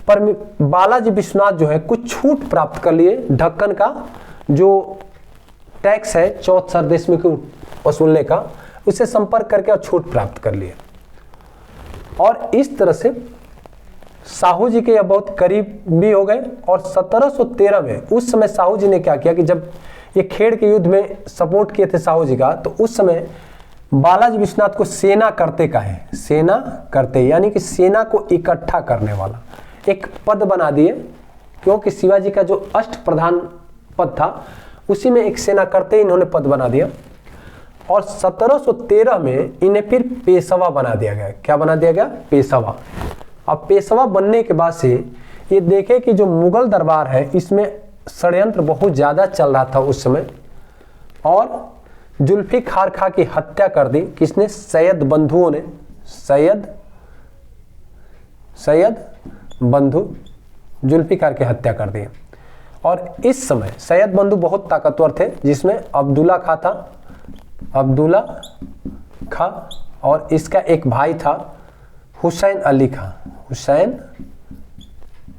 पर बालाजी विश्वनाथ जो है कुछ छूट प्राप्त कर लिए। ढक्कन का जो टैक्स है चौथ सरदेश में वसूलने का, उससे संपर्क करके और छूट प्राप्त कर लिए। और इस तरह से साहू जी के यह बहुत करीब भी हो गए। और 1713 में उस समय साहू जी ने क्या किया कि जब ये खेड़ के युद्ध में सपोर्ट किए थे साहू जी का, तो उस समय बालाजी विश्वनाथ को सेना करते का है, सेना करते यानी कि सेना को इकट्ठा करने वाला एक पद बना दिए। क्योंकि शिवाजी का जो अष्ट प्रधान पद था उसी में एक सेना करते इन्होंने पद बना दिया। और 1713 में इन्हें फिर पेशवा बना दिया गया। क्या बना दिया गया? पेशवा। अब पेशवा बनने के बाद से ये देखे कि जो मुगल दरबार है इसमें षड्यंत्र बहुत ज़्यादा चल रहा था उस समय। और जुल्फिकार खां की हत्या कर दी। किसने? सैयद बंधुओं ने। सैयद बंधु जुल्फिकार की हत्या कर दी। और इस समय सैयद बंधु बहुत ताकतवर थे, जिसमें अब्दुल्ला खां था, अब्दुल्ला खां और इसका एक भाई था हुसैन अली खां, हुसैन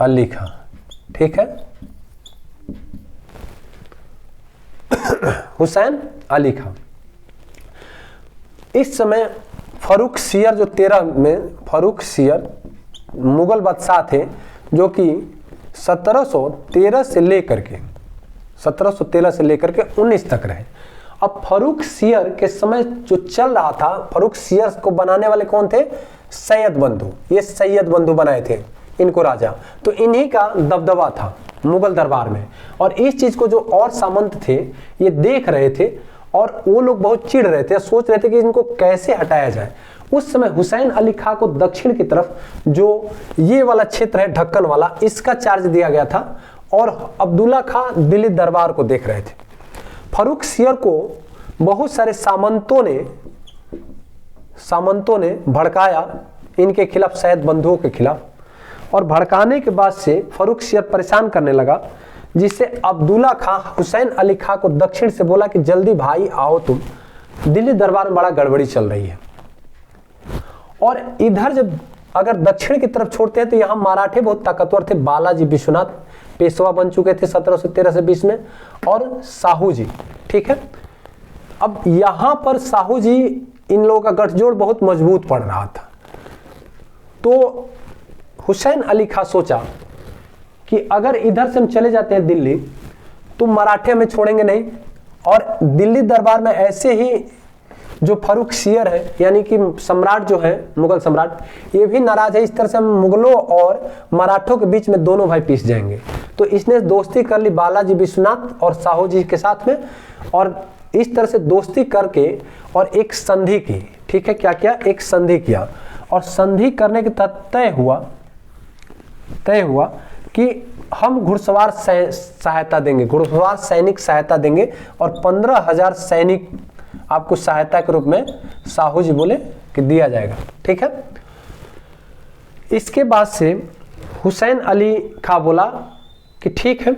अली खां, ठीक है, हुसैन अली खां। इस समय फर्रुख सियर जो 13 में फर्रुख सियर मुगल बादशाह थे जो कि 1713 से लेकर के 19 तक रहे। अब फर्रुख सियर के समय जो चल रहा था, फर्रुख सियर को बनाने वाले कौन थे? सैयद बंधु। ये सैयद बंधु बनाए थे इनको राजा, तो इन्हीं का दबदबा था मुगल दरबार में। और इस चीज को जो और सामंत थे ये देख रहे थे और वो लोग बहुत चिढ़ रहे थे, सोच रहे थे कि इनको कैसे हटाया जाए। उस समय हुसैन अली खां को दक्षिण की तरफ जो ये वाला क्षेत्र है ढक्कन वाला, इसका चार्ज दिया गया था और अब्दुल्ला खां दिल्ली दरबार को देख रहे थे। फर्रुख सियर को बहुत सारे सामंतों ने भड़काया इनके खिलाफ, सैयद बंधुओं के खिलाफ, और भड़काने के बाद से फर्रुख सियर परेशान करने लगा, जिससे अब्दुल्ला खां हुसैन अली खां को दक्षिण से बोला कि जल्दी भाई आओ, तुम दिल्ली दरबार में बड़ा गड़बड़ी चल रही है। और इधर जब अगर दक्षिण की तरफ छोड़ते हैं तो यहाँ मराठे बहुत ताकतवर थे। बालाजी विश्वनाथ पेशवा बन चुके थे 1713 से 20 में, और साहू जी, ठीक है। अब यहाँ पर साहू जी, इन लोगों का गठजोड़ बहुत मजबूत पड़ रहा था। तो हुसैन अली खां सोचा कि अगर इधर से हम चले जाते हैं दिल्ली तो मराठे हमें छोड़ेंगे नहीं, और दिल्ली दरबार में ऐसे ही जो फर्रुख सियर है यानी कि सम्राट जो है मुगल सम्राट, ये भी नाराज है, इस तरह से हम मुगलों और मराठों के बीच में दोनों भाई पिस जाएंगे। तो इसने दोस्ती कर ली बालाजी विश्वनाथ और साहू जी के साथ में, और इस तरह से दोस्ती करके और एक संधि की, ठीक है, क्या किया? एक संधि किया, और संधि करने के तहत तय हुआ कि हम घुड़सवार सहायता देंगे, घुड़सवार सैनिक सहायता देंगे, और 15,000 सैनिक आपको सहायता के रूप में साहू जी बोले कि दिया जाएगा, ठीक है। इसके बाद से हुसैन अली खां बोला कि ठीक है,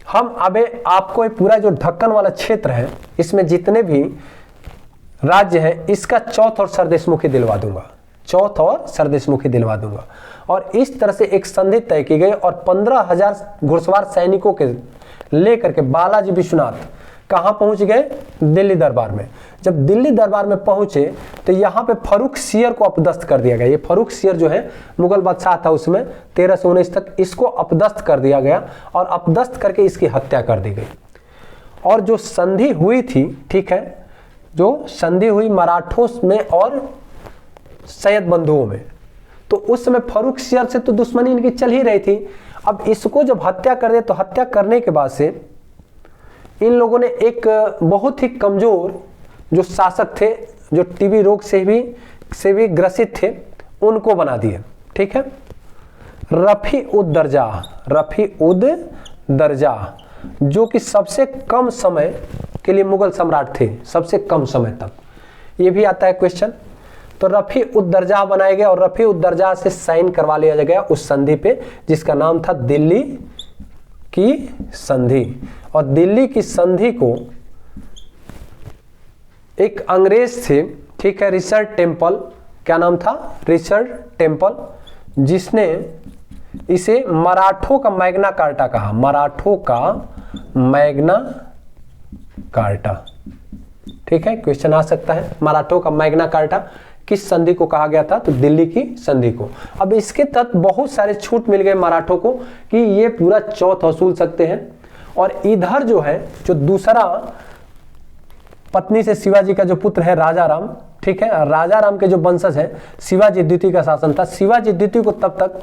हम अबे आपको पूरा जो ढक्कन वाला क्षेत्र है इसमें जितने भी राज्य है इसका चौथ और सरदेशमुखी दिलवा दूंगा, चौथ और सरदेशमुखी दिलवा दूंगा। और इस तरह से एक संधि तय की गई, और 15,000 घुड़सवार सैनिकों के लेकर के बालाजी विश्वनाथ कहां पहुंच गए? दिल्ली दरबार में। जब दिल्ली दरबार में पहुंचे तो यहां पे फर्रुख सियर को अपदस्थ कर दिया गया। ये फर्रुख सियर जो है मुगल बादशाह था उसमें 13 से 19 तक, इसको अपदस्थ कर दिया गया और अपदस्थ करके इसकी हत्या कर दी गई। और जो संधि हुई थी, ठीक है, जो संधि हुई मराठों में और सैयद बंधुओं में, तो उस समय फर्रुख सियर से तो दुश्मनी इनकी चल ही रही थी। अब इसको जब हत्या कर दे तो हत्या करने के बाद से इन लोगों ने एक बहुत ही कमजोर जो शासक थे, जो टीबी रोग से भी ग्रसित थे, उनको बना दिए, ठीक है। रफी उद दर्जा जो कि सबसे कम समय के लिए मुगल सम्राट थे, सबसे कम समय तक, ये भी आता है क्वेश्चन। तो रफी उद दर्जा बनाया गया और रफी उद दर्जा से साइन करवा लिया गया उस संधि पे, जिसका नाम था दिल्ली की संधि। और दिल्ली की संधि को एक अंग्रेज थे, ठीक है, रिचर्ड टेम्पल, क्या नाम था? रिचर्ड टेम्पल, जिसने इसे मराठों का मैग्ना कार्टा कहा, मराठों का मैग्ना कार्टा, ठीक है, क्वेश्चन आ सकता है। मराठों का मैग्ना कार्टा किस संधि को कहा गया था? तो दिल्ली की संधि को। अब इसके तहत बहुत सारे छूट मिल गए मराठों को कि ये पूरा चौथ वसूल सकते हैं। और इधर जो है, जो दूसरा पत्नी से शिवाजी का जो पुत्र है राजा राम, ठीक है, राजा राम के जो वंशज है, शिवाजी द्वितीय का शासन था। शिवाजी द्वितीय को तब तक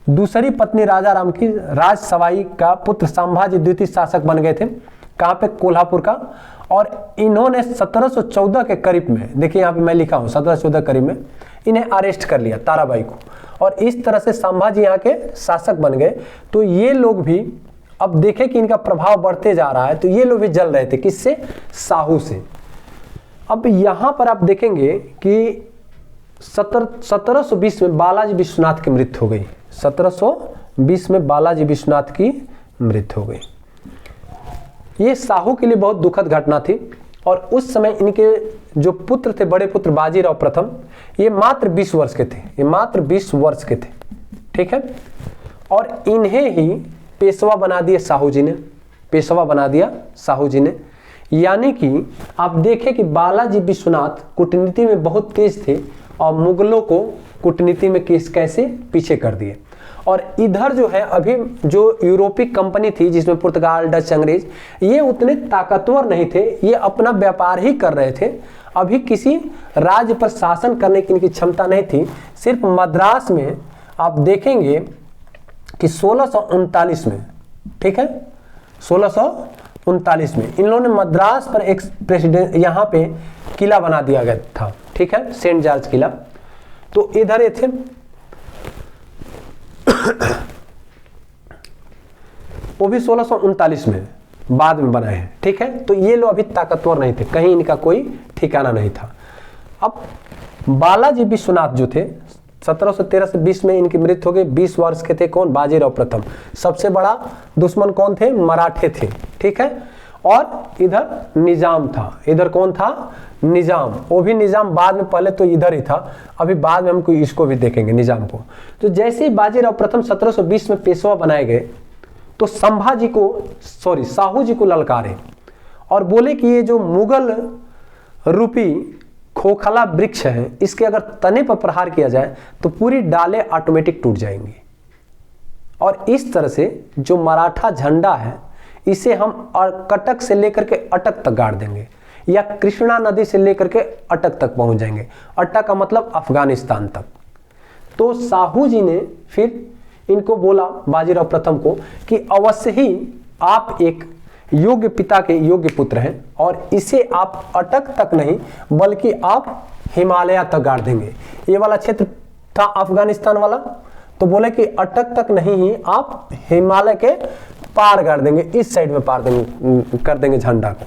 दूसरी पत्नी राजा राम की राज सवाई का पुत्र संभाजी द्वितीय शासक बन गए थे। कहाँ पे? कोल्हापुर का। और इन्होंने 1714 के करीब में, देखिए यहाँ पे मैं लिखा हूँ 1714 करीब में, इन्हें अरेस्ट कर लिया, ताराबाई को, और इस तरह से संभाजी यहाँ के शासक बन गए। तो ये लोग भी अब देखें कि इनका प्रभाव बढ़ते जा रहा है, तो ये लोग भी जल रहे थे, किससे? साहू से। अब यहाँ पर आप देखेंगे कि 1720 में बालाजी विश्वनाथ की मृत्यु हो गई, 1720 में बालाजी विश्वनाथ की मृत्यु हो गई। ये साहू के लिए बहुत दुखद घटना थी। और उस समय इनके जो पुत्र थे, बड़े पुत्र बाजीराव प्रथम, ये मात्र 20 वर्ष के थे, ये मात्र 20 वर्ष के थे, ठीक है। और इन्हें ही पेशवा बना दिया साहू जी ने, पेशवा बना दिया साहू जी ने। यानी कि आप देखें कि बालाजी विश्वनाथ कूटनीति में बहुत तेज थे और मुगलों को कूटनीति में कैसे पीछे कर दिए। और इधर जो है अभी जो यूरोपीय कंपनी थी जिसमें पुर्तगाल, डच, अंग्रेज, ये उतने ताकतवर नहीं थे, ये अपना व्यापार ही कर रहे थे। अभी किसी राज्य पर शासन करने की इनकी क्षमता नहीं थी। सिर्फ मद्रास में आप देखेंगे कि 1639 में, ठीक है, 1639 में इन लोगों ने मद्रास पर एक प्रेसिडेंट यहाँ पे किला बना दिया गया था, ठीक है, सेंट जॉर्ज किला। तो इधर ये थे वो भी 1639 में बाद में बनाए हैं, ठीक है। तो ये लोग अभी ताकतवर नहीं थे, कहीं इनका कोई ठिकाना नहीं था। अब बालाजी विश्वनाथ जो थे 1713 से 20 में इनकी मृत्यु हो गई। 20 वर्ष के थे कौन? बाजीराव प्रथम। सबसे बड़ा दुश्मन कौन थे? मराठे थे, ठीक है। और इधर निजाम था, इधर कौन था? निजाम। वो भी निजाम बाद में, पहले तो इधर ही था, अभी बाद में हमको इसको भी देखेंगे निजाम को। तो जैसे ही बाजीराव प्रथम 1720 में पेशवा बनाए गए तो संभाजी को, सॉरी, साहू जी को ललकारे और बोले कि ये जो मुगल रूपी खोखला वृक्ष है, इसके अगर तने पर प्रहार किया जाए तो पूरी डालें ऑटोमेटिक टूट जाएंगी। और इस तरह से जो मराठा झंडा है इसे हम कटक से लेकर के अटक तक गाड़ देंगे, या कृष्णा नदी से लेकर के अटक तक पहुंच जाएंगे। अटक का मतलब अफगानिस्तान तक। तो साहू जी ने फिर इनको बोला, बाजीराव प्रथम को, कि अवश्य ही आप एक योग्य पिता के योग्य पुत्र हैं और इसे आप अटक तक नहीं बल्कि आप हिमालय तक गाड़ देंगे। ये वाला क्षेत्र था अफगानिस्तान वाला, तो बोले कि अटक तक नहीं ही आप हिमालय के पार गाड़ देंगे, इस साइड में पार देंगे, कर देंगे झंडा को,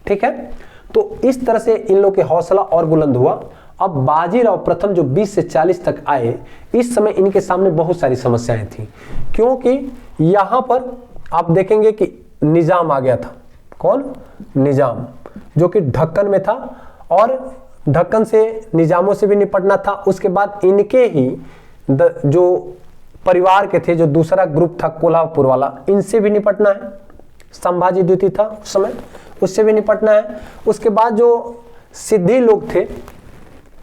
ठीक है। तो इस तरह से इन लोग के हौसला और बुलंद हुआ। अब बाजीराव प्रथम जो 20 से 40 तक आए, इस समय इनके सामने बहुत सारी समस्याएं थी, क्योंकि यहां पर आप देखेंगे कि निजाम आ गया था। कौन? निजाम, जो कि ढक्कन में था और ढक्कन से निजामों से भी निपटना था। उसके बाद इनके ही जो परिवार के थे, जो दूसरा ग्रुप था कोल्हापुर वाला, इनसे भी निपटना है। संभाजी द्वितीय था उस समय, उससे भी निपटना है। उसके बाद जो सिद्धि लोग थे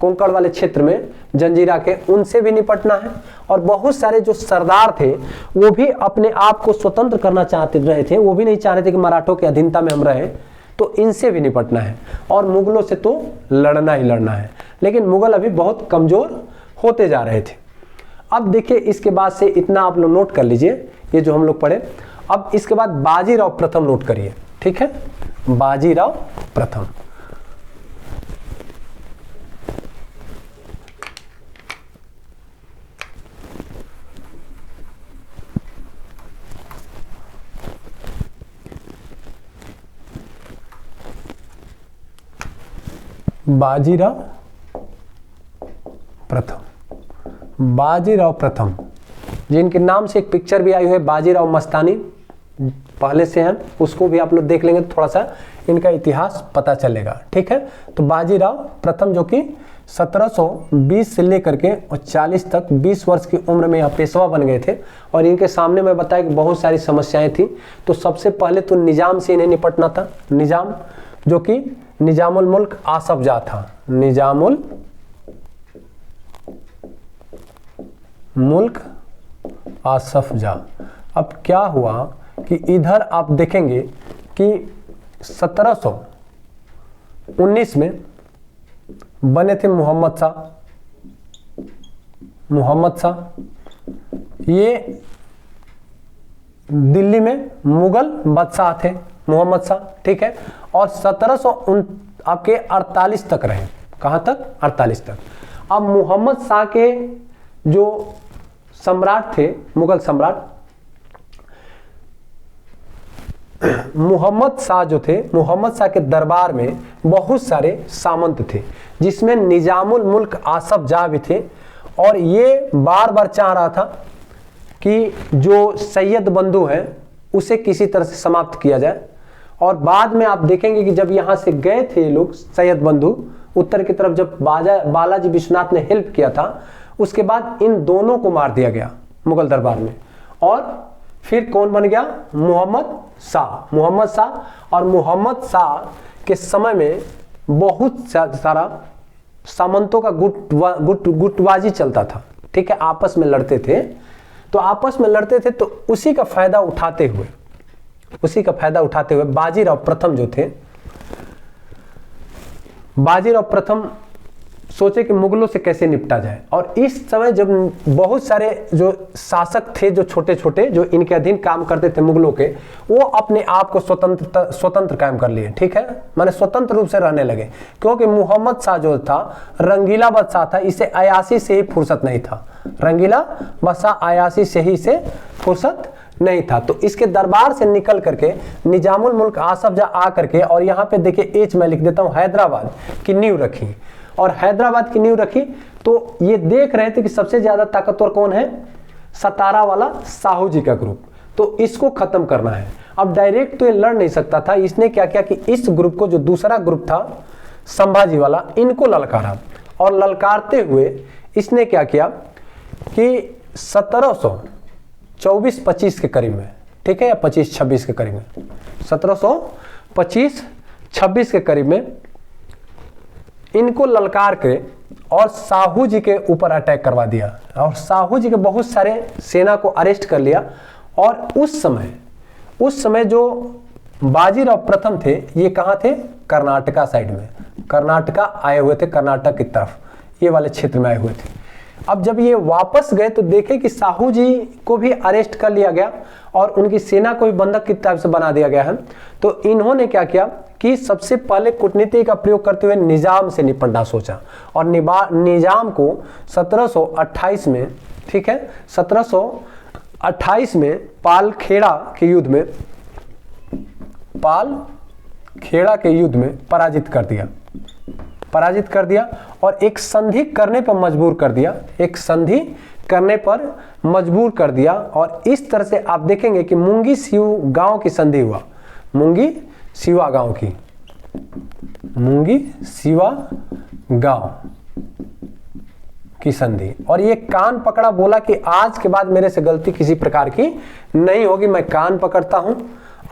कोंकण वाले क्षेत्र में जंजीरा के, उनसे भी निपटना है। और बहुत सारे जो सरदार थे वो भी अपने आप को स्वतंत्र करना चाहते रहे थे, वो भी नहीं चाह रहे थे कि मराठों के अधीनता में हम रहे, तो इनसे भी निपटना है। और मुगलों से तो लड़ना ही लड़ना है, लेकिन मुगल अभी बहुत कमजोर होते जा रहे थे। अब देखिए, इसके बाद से इतना आप लोग नोट कर लीजिए, ये जो हम लोग पढ़े। अब इसके बाद बाजीराव प्रथम नोट करिए, ठीक है। बाजीराव प्रथम, बाजीराव प्रथम, बाजीराव प्रथम, जिनके नाम से एक पिक्चर भी आई हुई है, बाजीराव मस्तानी, पहले से है, उसको भी आप लोग देख लेंगे तो थोड़ा सा इनका इतिहास पता चलेगा, ठीक है। तो बाजीराव प्रथम जो कि 1720 से लेकर के और 40 तक 20 वर्ष की उम्र में यहाँ पेशवा बन गए थे। और इनके सामने मैं बताया कि बहुत सारी समस्याएं थी। तो सबसे पहले तो निजाम से इन्हें निपटना था। निजाम जो कि निजामुल मुल्क आसफ जा था, निजामुल मुल्क आसफ जा। अब क्या हुआ कि इधर आप देखेंगे कि 1719 में बने थे मोहम्मद शाह। मोहम्मद शाह ये दिल्ली में मुगल बादशाह थे, मोहम्मद शाह, ठीक है। और 1748 तक रहे। कहां तक? 48 तक। अब मोहम्मद शाह के जो सम्राट थे, मुगल सम्राट मोहम्मद शाह जो थे, मोहम्मद शाह के दरबार में बहुत सारे सामंत थे, जिसमें निजामुल मुल्क आसफ जाह भी थे। और ये बार बार चाह रहा था कि जो सैयद बंधु है उसे किसी तरह से समाप्त किया जाए। और बाद में आप देखेंगे कि जब यहाँ से गए थे ये लोग सैयद बंधु उत्तर की तरफ, जब बालाजी विश्वनाथ ने हेल्प किया था, उसके बाद इन दोनों को मार दिया गया मुगल दरबार में। और फिर कौन बन गया? मोहम्मद शाह। मोहम्मद शाह, और मोहम्मद शाह के समय में बहुत सारा सामंतों का गुटबाजी चलता था, ठीक है, आपस में लड़ते थे। तो आपस में लड़ते थे, तो उसी का फायदा उठाते हुए बाजीराव प्रथम जो थे, बाजीराव प्रथम सोचे कि मुगलों से कैसे निपटा जाए। और इस समय जब बहुत सारे जो शासक थे, जो छोटे छोटे, जो इनके अधीन काम करते थे मुगलों के, वो अपने आप को स्वतंत्र कायम कर लिए, ठीक है, माने स्वतंत्र रूप से रहने लगे। क्योंकि मोहम्मद शाह जो था रंगीला बादशाह था, इसे अयाशी से ही फुर्सत नहीं था। रंगीला बादशाह अयाशी से ही से फुर्सत नहीं था। तो इसके दरबार से निकल करके निजामुल मुल्क आसफ जा आ करके, और यहाँ पे देखिए एच मैं लिख देता हूँ, हैदराबाद की नींव रखी। और हैदराबाद की नींव रखी तो ये देख रहे थे कि सबसे ज्यादा ताकतवर कौन है? सतारा वाला साहू जी का ग्रुप। तो इसको खत्म करना है। अब डायरेक्ट तो ये लड़ नहीं सकता था। इसने क्या किया कि इस ग्रुप को, जो दूसरा ग्रुप था संभाजी वाला, इनको ललकारा। और ललकारते हुए इसने क्या किया कि 1724-25 के करीब में, ठीक है, या 25-26 के करीब में, 1725-26 के करीब में इनको ललकार के और साहू जी के ऊपर अटैक करवा दिया। और साहू जी के बहुत सारे सेना को अरेस्ट कर लिया। और उस समय जो बाजीराव प्रथम थे, ये कहाँ थे? कर्नाटका साइड में, कर्नाटका आए हुए थे, कर्नाटक की तरफ, ये वाले क्षेत्र में आए हुए थे। अब जब ये वापस गए तो देखे कि साहू जी को भी अरेस्ट कर लिया गया और उनकी सेना को भी बंधक की टाइप से बना दिया गया है। तो इन्होंने क्या किया कि सबसे पहले कूटनीति का प्रयोग करते हुए निजाम से निपटना सोचा। और निजाम को 1728 में, ठीक है, 1728 में पालखेड़ा के युद्ध में पराजित कर दिया और एक संधि करने पर मजबूर कर दिया। और इस तरह से आप देखेंगे कि मुंगी सिव गांव की संधि हुआ, मुंगी सिवा गांव की संधि। और ये कान पकड़ा, बोला कि आज के बाद मेरे से गलती किसी प्रकार की नहीं होगी, मैं कान पकड़ता हूं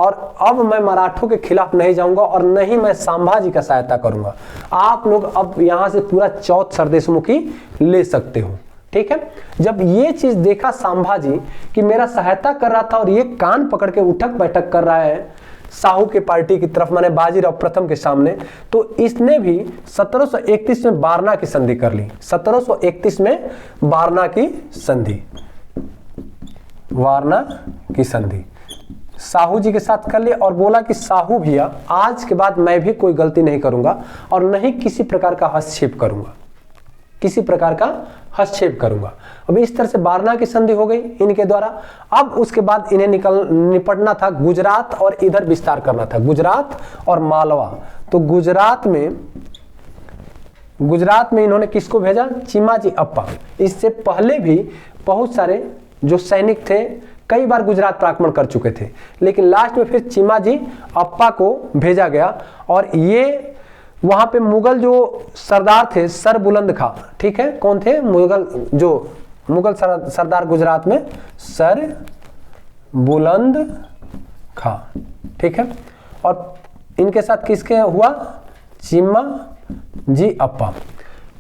और अब मैं मराठों के खिलाफ नहीं जाऊंगा और नहीं मैं संभाजी का सहायता करूंगा। आप लोग अब यहां से पूरा चौथ सरदेशमुखी ले सकते हो, ठीक है। जब ये चीज देखा संभाजी कि मेरा सहायता कर रहा था और ये कान पकड़ के उठक बैठक कर रहा है साहू के पार्टी की तरफ, माने बाजीराव प्रथम के सामने, तो इसने भी 1731 में वारणा की संधि कर ली। 1731 में वारणा की संधि साहू जी के साथ कर ली और बोला कि साहू भैया, आज के बाद मैं भी कोई गलती नहीं करूंगा और नहीं किसी प्रकार का हस्तक्षेप करूंगा। अब इस तरह से वारणा की संधि हो गई इनके द्वारा। अब उसके बाद इन्हें निपटना था गुजरात और इधर विस्तार करना था, गुजरात और मालवा। तो गुजरात में इन्होंने किसको भेजा? चिमाजी अप्पा। इससे पहले भी बहुत सारे जो सैनिक थे कई बार गुजरात पर आक्रमण कर चुके थे, लेकिन लास्ट में फिर चिमाजी अप्पा को भेजा गया। और ये वहां पे मुगल जो सरदार थे सरबुलंद खां, ठीक है, कौन थे? मुगल सरदार गुजरात में सरबुलंद खां, ठीक है। और इनके साथ किसके हुआ? चिमाजी अप्पा।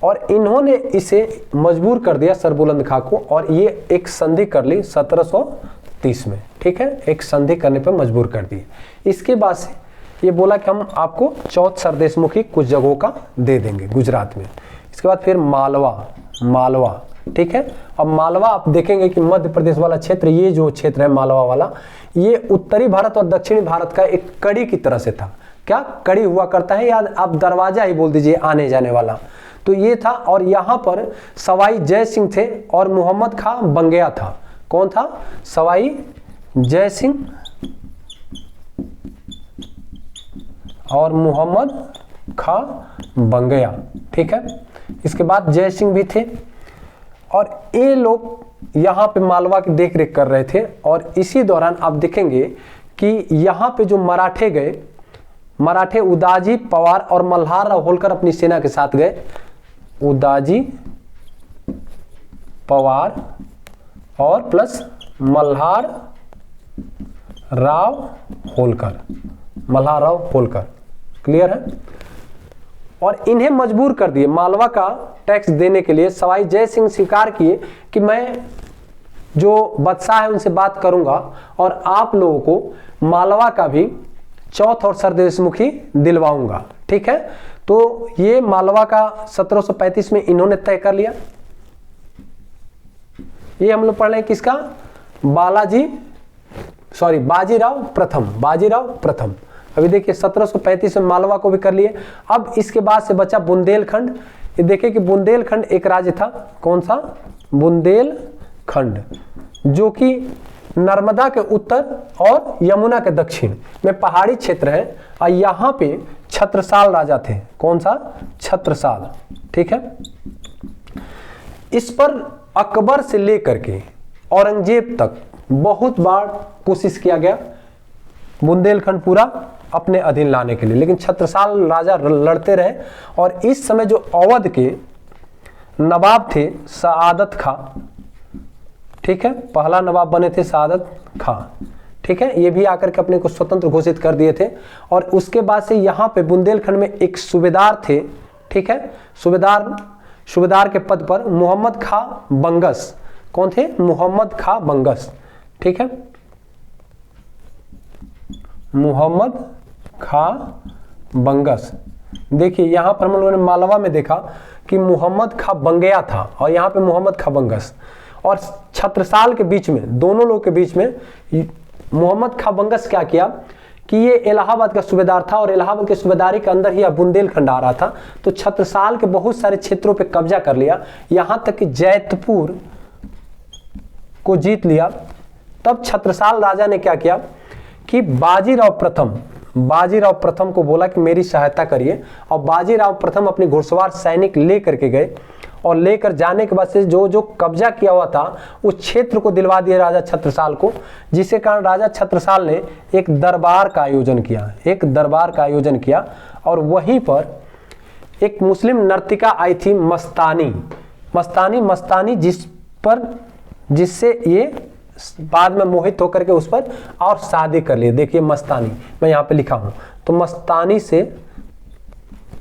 और इन्होंने इसे मजबूर कर दिया सरबुलंद खां को, और ये एक संधि कर ली 1730 में, ठीक है, एक संधि करने पर मजबूर कर दिए। इसके बाद से ये बोला कि हम आपको चौथ सरदेशमुखी कुछ जगहों का दे देंगे गुजरात में। इसके बाद फिर मालवा, ठीक है। अब मालवा आप देखेंगे कि मध्य प्रदेश वाला क्षेत्र, ये जो क्षेत्र है मालवा वाला, ये उत्तरी भारत और दक्षिणी भारत का एक कड़ी की तरह से था। क्या कड़ी हुआ करता है, या आप दरवाजा ही बोल दीजिए आने जाने वाला, तो ये था। और यहाँ पर सवाई जय सिंह थे और मोहम्मद खां बंगेया था। कौन था? सवाई जय सिंह और मोहम्मद खां बंगेया, ठीक है। इसके बाद जय सिंह भी थे और ये लोग यहाँ पे मालवा की देखरेख कर रहे थे। और इसी दौरान आप देखेंगे कि यहाँ पे जो मराठे गए, मराठे उदाजी, पवार और मल्हार राव होलकर अपनी सेना के साथ गए। उदाजी, पवार और प्लस मल्हार राव होलकर, मल्हार राव होलकर, क्लियर है। और इन्हें मजबूर कर दिए मालवा का टैक्स देने के लिए। सवाई जय सिंह स्वीकार किए कि मैं जो बादशाह है उनसे बात करूंगा और आप लोगों को मालवा का भी चौथ और सरदेशमुखी दिलवाऊंगा, ठीक है। तो ये मालवा का 1735 में इन्होंने तय कर लिया। ये हम लोग पढ़ रहे हैं किसका, बाजीराव प्रथम। अभी देखिए 1735 में मालवा को भी कर लिए। अब इसके बाद से बचा बुंदेलखंड। ये देखिए कि बुंदेलखंड एक राज्य था, कौन सा, बुंदेलखंड, जो कि नर्मदा के उत्तर और यमुना के दक्षिण में पहाड़ी क्षेत्र है। और यहाँ पे छत्रसाल राजा थे, कौन सा, छत्रसाल, ठीक है। इस पर अकबर से लेकर के औरंगजेब तक बहुत बार कोशिश किया गया बुंदेलखंड पूरा अपने अधीन लाने के लिए, लेकिन छत्रसाल राजा लड़ते रहे। और इस समय जो अवध के नवाब थे सआदत खां, ठीक है, पहला नवाब बने थे सआदत खां, ठीक है, ये भी आकर के अपने को स्वतंत्र घोषित कर दिए थे। और उसके बाद से यहाँ पे बुंदेलखंड में एक सूबेदार थे, ठीक है, सूबेदार के पद पर मोहम्मद खां बंगस, कौन थे, मोहम्मद खां बंगस, ठीक है, मोहम्मद खां बंगस। देखिए यहाँ पर हम लोगों ने मालवा में देखा कि मोहम्मद खां बंगया था और यहाँ पे मोहम्मद खां बंगस। और छत्रसाल के बीच में, दोनों लोग के बीच में मोहम्मद खां बंगस क्या किया कि ये इलाहाबाद का सूबेदार था और इलाहाबाद के सूबेदारी के अंदर ही बुंदेलखंड आ रहा था। तो छत्रसाल के बहुत सारे क्षेत्रों पे कब्जा कर लिया, यहाँ तक कि जैतपुर को जीत लिया। तब छत्रसाल राजा ने क्या किया कि बाजीराव प्रथम को बोला कि मेरी सहायता करिए। और बाजीराव प्रथम अपनी घुड़सवार सैनिक लेकर के गए और लेकर जाने के बाद से जो जो कब्जा किया हुआ था उस क्षेत्र को दिलवा दिया राजा छत्रसाल को, जिसके कारण राजा छत्रसाल ने एक दरबार का आयोजन किया। और वहीं पर एक मुस्लिम नर्तिका आई थी मस्तानी, जिससे ये बाद में मोहित होकर के उस पर और शादी कर लिए। देखिए मस्तानी, मैं यहाँ पे लिखा हूं, तो मस्तानी से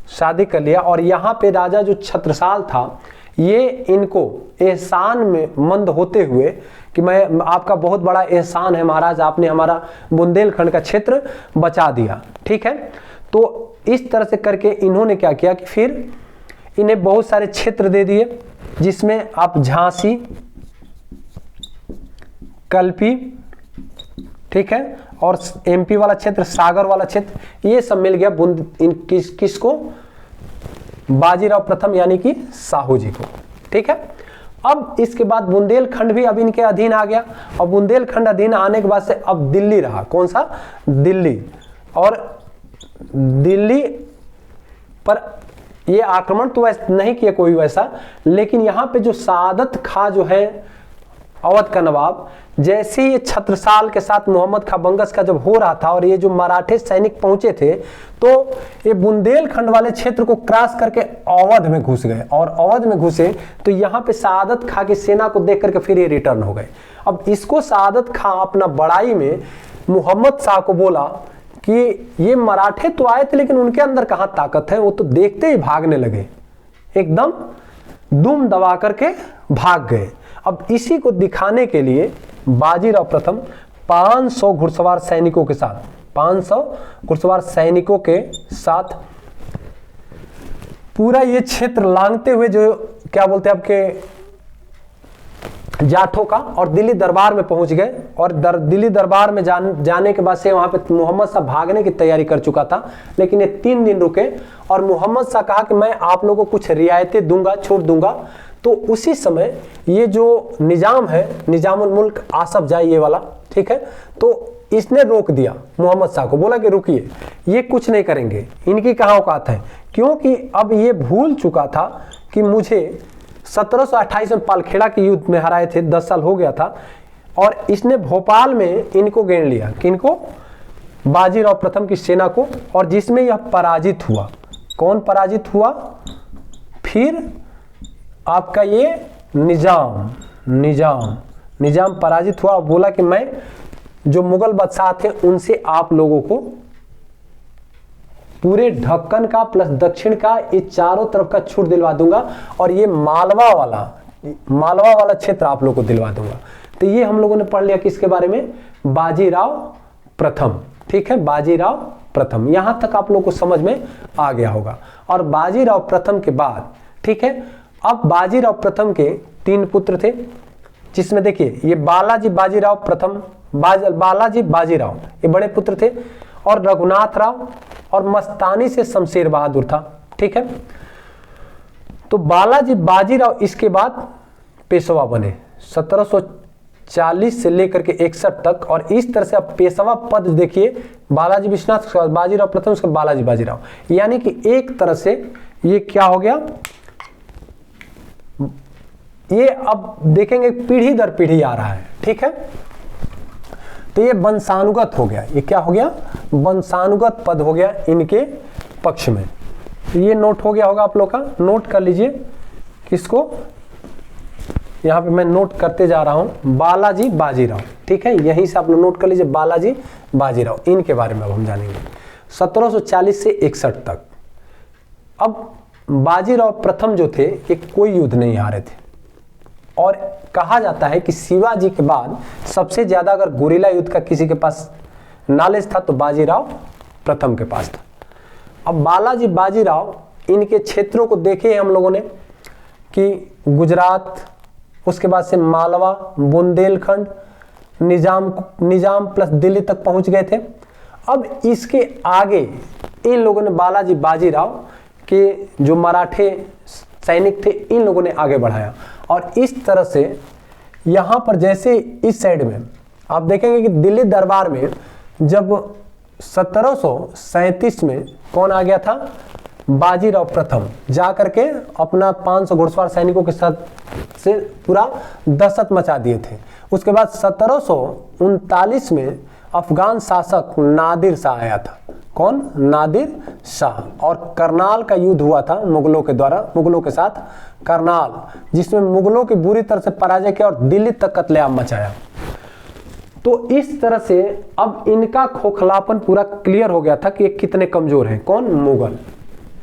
शादी कर लिया। और यहाँ पे राजा जो छत्रसाल था ये इनको एहसान में मंद होते हुए कि मैं, आपका बहुत बड़ा एहसान है महाराज, आपने हमारा बुंदेलखंड का क्षेत्र बचा दिया, ठीक है। तो इस तरह से करके इन्होंने क्या किया कि फिर इन्हें बहुत सारे क्षेत्र दे दिए, जिसमें आप झांसी, कल्पी, ठीक है, और एमपी वाला क्षेत्र, सागर वाला क्षेत्र, ये सब मिल गया किसको, बाजीराव प्रथम यानी कि साहू जी को, ठीक है। अब इसके बाद बुंदेलखंड भी अब इनके अधीन आ गया। और बुंदेलखंड अधीन आने के बाद से अब दिल्ली रहा, कौन सा, दिल्ली। और दिल्ली पर ये आक्रमण तो वैसे नहीं किया कोई वैसा, लेकिन यहाँ पे जो सआदत खां जो है अवध का नवाब, जैसे ये छत्रसाल के साथ मोहम्मद खां बंगस का जब हो रहा था और ये जो मराठे सैनिक पहुंचे थे, तो ये बुंदेलखंड वाले क्षेत्र को क्रॉस करके अवध में घुस गए। और अवध में घुसे तो यहाँ पे सआदत खां की सेना को देख करके फिर ये रिटर्न हो गए। अब इसको सआदत खां अपना बड़ाई में मोहम्मद शाह को बोला कि ये मराठे तो आए थे लेकिन उनके अंदर कहाँ ताकत है, वो तो देखते ही भागने लगे, एकदम दुम दबा करके भाग गए। अब इसी को दिखाने के लिए बाजीराव प्रथम 500 घुड़सवार सैनिकों के साथ पूरा ये क्षेत्र लांघते हुए, जो क्या बोलते हैं आपके जाठों का, और दिल्ली दरबार में पहुंच गए। और दिल्ली दरबार में जाने के बाद से वहां पे मोहम्मद शाह भागने की तैयारी कर चुका था, लेकिन ये 3 दिन रुके और मोहम्मद शाह कहा कि मैं आप लोगों को कुछ रियायतें दूंगा, छूट दूंगा। तो उसी समय ये जो निजाम है, निजामुल मुल्क आसफ जाही ये वाला, ठीक है, तो इसने रोक दिया मोहम्मद शाह को, बोला कि रुकिए, ये कुछ नहीं करेंगे, इनकी कहाँ औकात है। क्योंकि अब ये भूल चुका था कि मुझे 1728 में पालखेड़ा के युद्ध में हराए थे, 10 साल हो गया था, और इसने भोपाल में इनको गिन लिया, किनको, बाजीराव प्रथम की सेना को, और जिसमें यह पराजित हुआ। कौन पराजित हुआ? फिर आपका ये निजाम पराजित हुआ और बोला कि मैं जो मुगल बादशाह थे उनसे आप लोगों को पूरे ढक्कन का प्लस दक्षिण का ये चारों तरफ का छूट दिलवा दूंगा, और ये मालवा वाला क्षेत्र आप लोगों को दिलवा दूंगा। तो ये हम लोगों ने पढ़ लिया किसके बारे में? बाजीराव प्रथम। ठीक है, बाजीराव प्रथम, यहां तक आप लोगों को समझ में आ गया होगा। और बाजीराव प्रथम के बाद, ठीक है, अब बाजीराव प्रथम के 3 पुत्र थे, जिसमें देखिए ये बालाजी बाजीराव प्रथम, बालाजी बाजीराव ये बड़े पुत्र थे, और रघुनाथ राव, और मस्तानी से शमशेर बहादुर था। ठीक है, तो बालाजी बाजीराव इसके बाद पेशवा बने 1740 से लेकर के 61 तक, और इस तरह से आप पेशवा पद देखिए, बालाजी विश्वनाथ, बाजीराव प्रथम, उसके बालाजी बाजीराव, यानी कि एक तरह से ये क्या हो गया, ये अब देखेंगे पीढ़ी दर पीढ़ी आ रहा है। ठीक है, तो ये वंशानुगत हो गया, ये क्या हो गया? वंशानुगत पद हो गया इनके पक्ष में। तो ये नोट हो गया होगा आप लोग का, नोट कर लीजिए किसको, यहाँ पे मैं नोट करते जा रहा हूं, बालाजी बाजीराव। ठीक है, यहीं से आप लोग नोट कर लीजिए, बालाजी बाजीराव, इनके बारे में अब हम जानेंगे 1740 से 61 तक। अब बाजीराव प्रथम जो थे ये कोई युद्ध नहीं हारे थे, और कहा जाता है कि शिवाजी के बाद सबसे ज्यादा अगर गुरिल्ला युद्ध का किसी के पास नॉलेज था तो बाजीराव प्रथम के पास था। अब बालाजी बाजीराव, इनके क्षेत्रों को देखे हम लोगों ने कि गुजरात, उसके बाद से मालवा, बुंदेलखंड, निजाम प्लस दिल्ली तक पहुंच गए थे। अब इसके आगे इन लोगों ने, बालाजी बाजीराव के जो मराठे सैनिक थे, इन लोगों ने आगे बढ़ाया, और इस तरह से यहां पर जैसे इस साइड में आप देखेंगे कि दिल्ली दरबार में जब 1737 में कौन आ गया था? बाजीराव प्रथम जाकर के अपना 500 घुड़सवार सैनिकों के साथ से पूरा दहशत मचा दिए थे। उसके बाद 1739 में अफगान शासक नादिर शाह आया था। कौन? नादिर शाह, और करनाल का युद्ध हुआ था मुगलों के द्वारा, मुगलों के साथ करनाल, जिसमें मुगलों की बुरी तरह से पराजय किया और दिल्ली तक कत्लेआम मचाया। तो इस तरह से अब इनका खोखलापन पूरा क्लियर हो गया था कि ये कितने कमजोर हैं। कौन?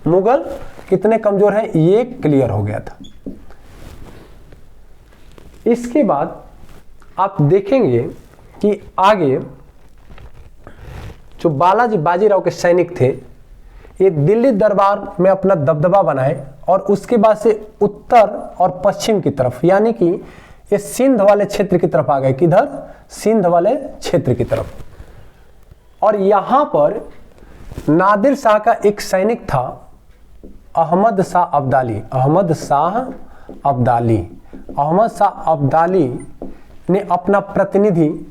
मुगल कितने कमजोर हैं, ये क्लियर हो गया था। इसके बाद आप देखेंगे कि आगे जो बालाजी बाजीराव के सैनिक थे, ये दिल्ली दरबार में अपना दबदबा बनाए, और उसके बाद से उत्तर और पश्चिम की तरफ, यानी कि ये सिंध वाले क्षेत्र की तरफ आ गए। किधर? सिंध वाले क्षेत्र की तरफ। और यहां पर नादिर शाह का एक सैनिक था, अहमद शाह अब्दाली ने अपना प्रतिनिधि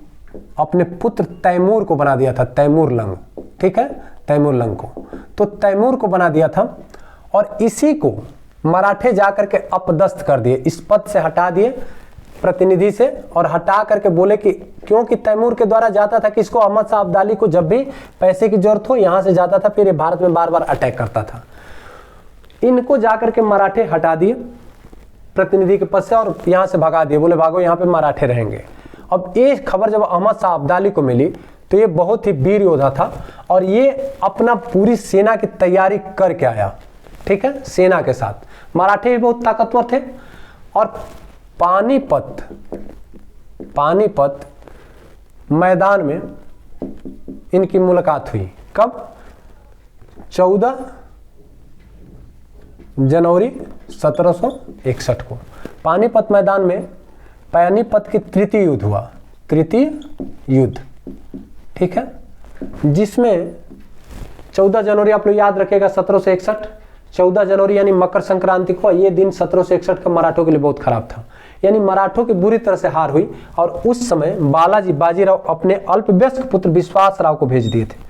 अपने पुत्र तैमूर को बना दिया था, तैमूर लंग। ठीक है, तैमूर लंग को, तो तैमूर को बना दिया था, और इसी को मराठे जाकर के अपदस्थ कर दिए, इस पद से हटा दिए प्रतिनिधि से, और हटा करके बोले कि क्योंकि तैमूर के द्वारा जाता था किसको? अहमद शाह अब्दाली को, जब भी पैसे की जरूरत हो यहां से जाता था, फिर ये भारत में बार बार अटैक करता था। इनको जाकर के मराठे हटा दिए प्रतिनिधि के पद से, और यहां से भगा दिए, बोले भागो यहां पे मराठे रहेंगे। अब ये खबर जब अहमद शाह अब्दाली को मिली तो ये बहुत ही वीर योद्धा था, और ये अपना पूरी सेना की तैयारी करके आया। ठीक है, सेना के साथ। मराठे भी बहुत ताकतवर थे, और पानीपत मैदान में इनकी मुलाकात हुई। कब? 14 जनवरी 1761 को पानीपत मैदान में पानीपत की तृतीय युद्ध हुआ, तृतीय युद्ध। ठीक है, जिसमें 14 जनवरी आप लोग याद रखेगा 1761, 14 जनवरी यानी मकर संक्रांति को, ये दिन 1761 का मराठों के लिए बहुत खराब था, यानी मराठों की बुरी तरह से हार हुई। और उस समय बालाजी बाजीराव अपने अल्पवयस्क पुत्र विश्वास राव को भेज दिए थे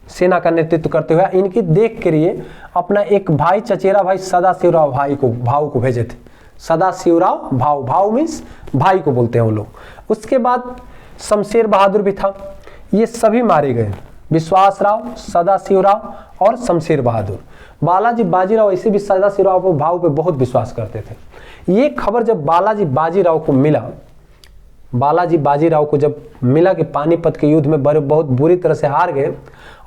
सेना का नेतृत्व करते हुए। इनकी देख के लिए अपना एक भाई, चचेरा भाई सदाशिवराव भाऊ को भेजे थे। सदाशिवराव भाऊ मीन्स भाई को बोलते हैं वो लोग। उसके बाद शमशेर बहादुर भी था। ये सभी मारे गए, विश्वासराव, सदाशिवराव और शमशेर बहादुर। बालाजी बाजीराव ऐसे भी सदाशिवराव भाव पे बहुत विश्वास करते थे। ये खबर जब बालाजी बाजीराव को मिला, बालाजी बाजीराव को जब मिला कि पानीपत के युद्ध में बहुत बुरी तरह से हार गए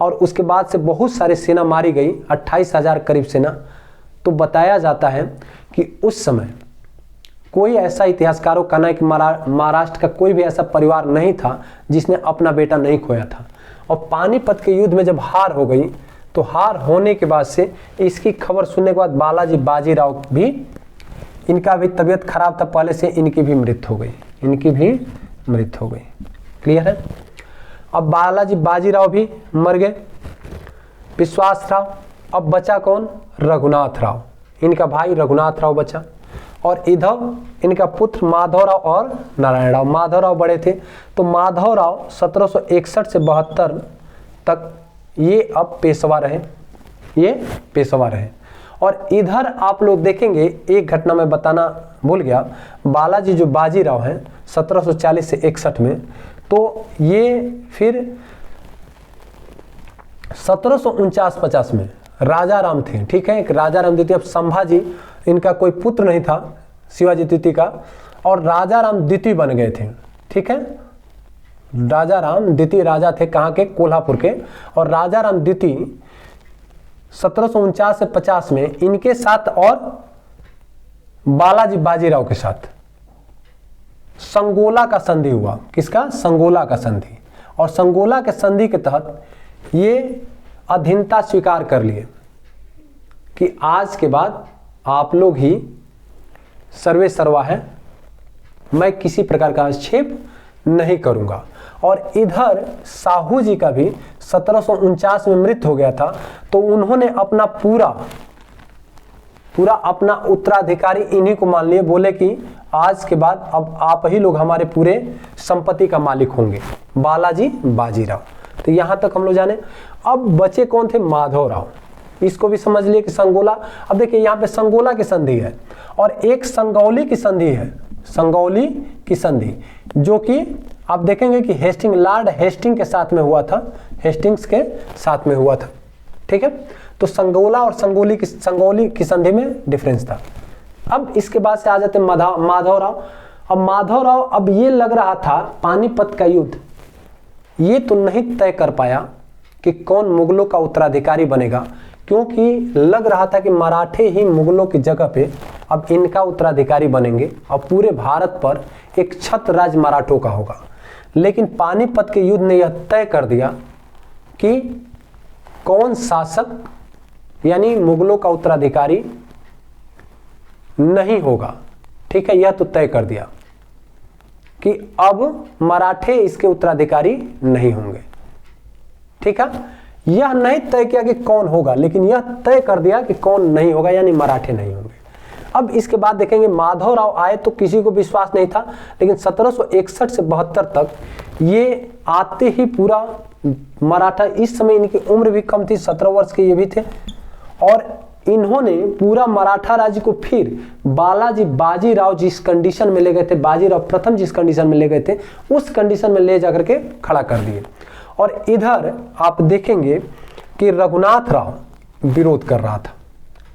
और उसके बाद से बहुत सारी सेना मारी गई, 28,000 करीब सेना, तो बताया जाता है कि उस समय कोई ऐसा इतिहासकारों का कहना है कि महाराष्ट्र का कोई भी ऐसा परिवार नहीं था जिसने अपना बेटा नहीं खोया था। और पानीपत के युद्ध में जब हार हो गई तो हार होने के बाद से इसकी खबर सुनने के बाद बालाजी बाजीराव भी, इनका भी तबीयत खराब था पहले से, इनकी भी मृत्यु हो गई, इनकी भी मृत्यु हो गई। क्लियर है? अब बालाजी बाजीराव भी मर गए, विश्वासराव, अब बचा कौन? रघुनाथ राव, इनका भाई रघुनाथ राव बचा। और इधर इनका पुत्र माधवराव और नारायण राव। माधवराव बड़े थे तो माधवराव 1761 से 72 तक ये अब पेशवा रहे, ये पेशवा रहे। और इधर आप लोग देखेंगे, एक घटना मैं बताना भूल गया, बालाजी जो बाजीराव हैं 1740 से 61 में, तो ये फिर 1749-50 में राजा राम थे, ठीक है, एक राजा राम द्वितीय। अब संभाजी, इनका कोई पुत्र नहीं था शिवाजी द्वितीय का, और राजा राम द्वितीय बन गए थे, ठीक है। राजा राम द्वितीय राजा थे, कहाँ के? कोल्हापुर के। और राजा राम द्वितीय 1749 से 50 में इनके साथ और बालाजी बाजीराव के साथ संगोला का संधि हुआ। किसका? संगोला का संधि। और संगोला के संधि के तहत ये अधीनता स्वीकार कर लिए कि आज के बाद आप लोग ही सर्वे सर्वा है, मैं किसी प्रकार का आक्षेप नहीं करूंगा। और इधर साहू जी का भी 1749 में मृत्यु हो गया था, तो उन्होंने अपना पूरा अपना उत्तराधिकारी इन्हीं को मान लिए, बोले कि आज के बाद अब आप ही लोग हमारे पूरे संपत्ति का मालिक होंगे, बालाजी बाजीराव। तो यहां तक हम लोग जाने। अब बचे कौन थे? माधवराव। इसको भी समझ लिए कि संगोला। अब देखिए यहाँ पे संगोला की संधि है और एक संगौली की संधि है, संगौली की संधि, जो कि आप देखेंगे कि हेस्टिंग, लॉर्ड हेस्टिंग के साथ में हुआ था, हेस्टिंग्स के साथ में हुआ था, ठीक है। तो संगोला और संगौली की संधि में डिफरेंस था। अब इसके बाद से आ जाते माधवराव। अब माधवराव, अब ये लग रहा था पानीपत का युद्ध ये तो नहीं तय कर पाया कि कौन मुगलों का उत्तराधिकारी बनेगा, क्योंकि लग रहा था कि मराठे ही मुगलों की जगह पे अब इनका उत्तराधिकारी बनेंगे और पूरे भारत पर एक छत्र राज मराठों का होगा। लेकिन पानीपत के युद्ध ने यह तय कर दिया कि कौन शासक यानी मुगलों का उत्तराधिकारी नहीं होगा, ठीक है। यह तो तय कर दिया कि अब मराठे इसके उत्तराधिकारी नहीं होंगे, ठीक है। यह नहीं तय किया कि कौन होगा, लेकिन यह तय कर दिया कि कौन नहीं होगा, यानी मराठे नहीं होंगे। अब इसके बाद देखेंगे माधवराव आए तो किसी को विश्वास नहीं था, लेकिन 1761 से 72 तक ये आते ही पूरा मराठा, इस समय इनकी उम्र भी कम थी, 17 वर्ष के ये भी थे, और इन्होंने पूरा मराठा राज्य को फिर बालाजी बाजीराव जिस कंडीशन में ले गए थे, बाजीराव प्रथम जिस कंडीशन में ले गए थे, उस कंडीशन में ले जाकर के खड़ा कर दिए। और इधर आप देखेंगे कि रघुनाथ राव विरोध कर रहा था,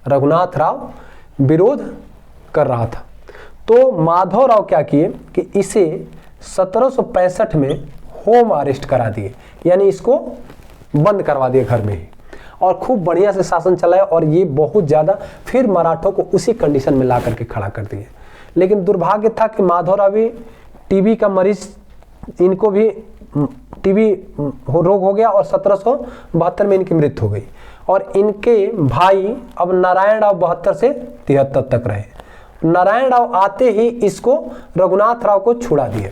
रघुनाथ राव विरोध कर रहा था। तो माधवराव क्या किए कि इसे 1765 में होम अरेस्ट करा दिए, यानी इसको बंद करवा दिए घर में ही, और खूब बढ़िया से शासन चलाया। और ये बहुत ज़्यादा फिर मराठों को उसी कंडीशन में ला करके खड़ा कर दिए। लेकिन दुर्भाग्य था कि माधवराव भी टीबी का मरीज, इनको भी टीबी रोग हो गया और 1772 में इनकी मृत्यु हो गई। और इनके भाई अब नारायण राव 72 से 73 तक रहे। नारायण राव आते ही इसको रघुनाथ राव को छुड़ा दिए।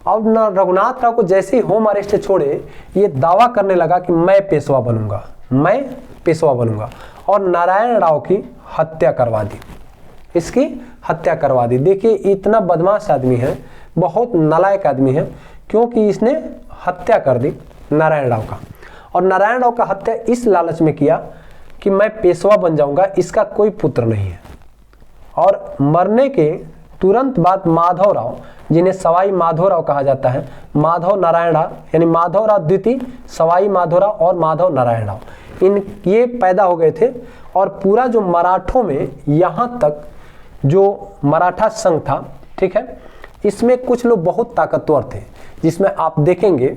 अब रघुनाथ राव को जैसे ही होम अरेस्ट छोड़े, ये दावा करने लगा कि मैं पेशवा बनूंगा, मैं पेशवा बनूंगा, और नारायण राव की हत्या करवा दी, इसकी हत्या करवा दी। देखिए इतना बदमाश आदमी है, बहुत नालायक आदमी है, क्योंकि इसने हत्या कर दी नारायण राव का। और नारायण राव का हत्या इस लालच में किया कि मैं पेशवा बन जाऊंगा, इसका कोई पुत्र नहीं है। और मरने के तुरंत बाद माधवराव जिन्हें सवाई माधवराव कहा जाता है, माधव नारायण राव, यानी माधवराव द्वितीय, सवाई माधवराव और माधव नारायण राव, ये पैदा हो गए थे। और पूरा जो मराठों में यहाँ तक जो मराठा संघ था, ठीक है, इसमें कुछ लोग बहुत ताकतवर थे, जिसमें आप देखेंगे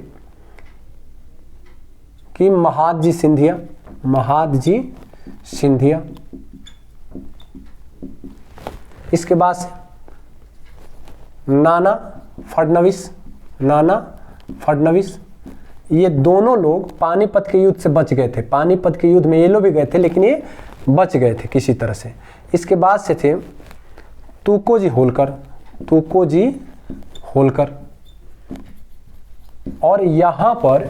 कि महादजी सिंधिया, इसके बाद नाना फडणवीस, ये दोनों लोग पानीपत के युद्ध से बच गए थे। पानीपत के युद्ध में ये लोग भी गए थे, लेकिन ये बच गए थे किसी तरह से। इसके बाद से थे तुकोजी होलकर, और यहाँ पर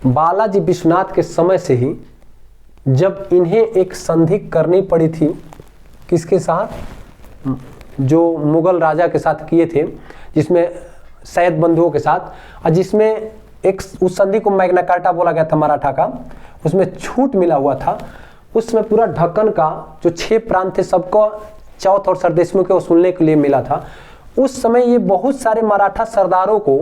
बालाजी विश्वनाथ के समय से ही जब इन्हें एक संधि करनी पड़ी थी, किसके साथ, जो मुगल राजा के साथ किए थे, जिसमें सैयद बंधुओं के साथ, और जिसमें एक उस संधि को मैग्ना कार्टा बोला गया था मराठा का, उसमें छूट मिला हुआ था। उसमें पूरा ढक्कन का जो 6 प्रांत थे सबको चौथ और सरदेशमुख को सुनने के लिए मिला था। उस समय ये बहुत सारे मराठा सरदारों को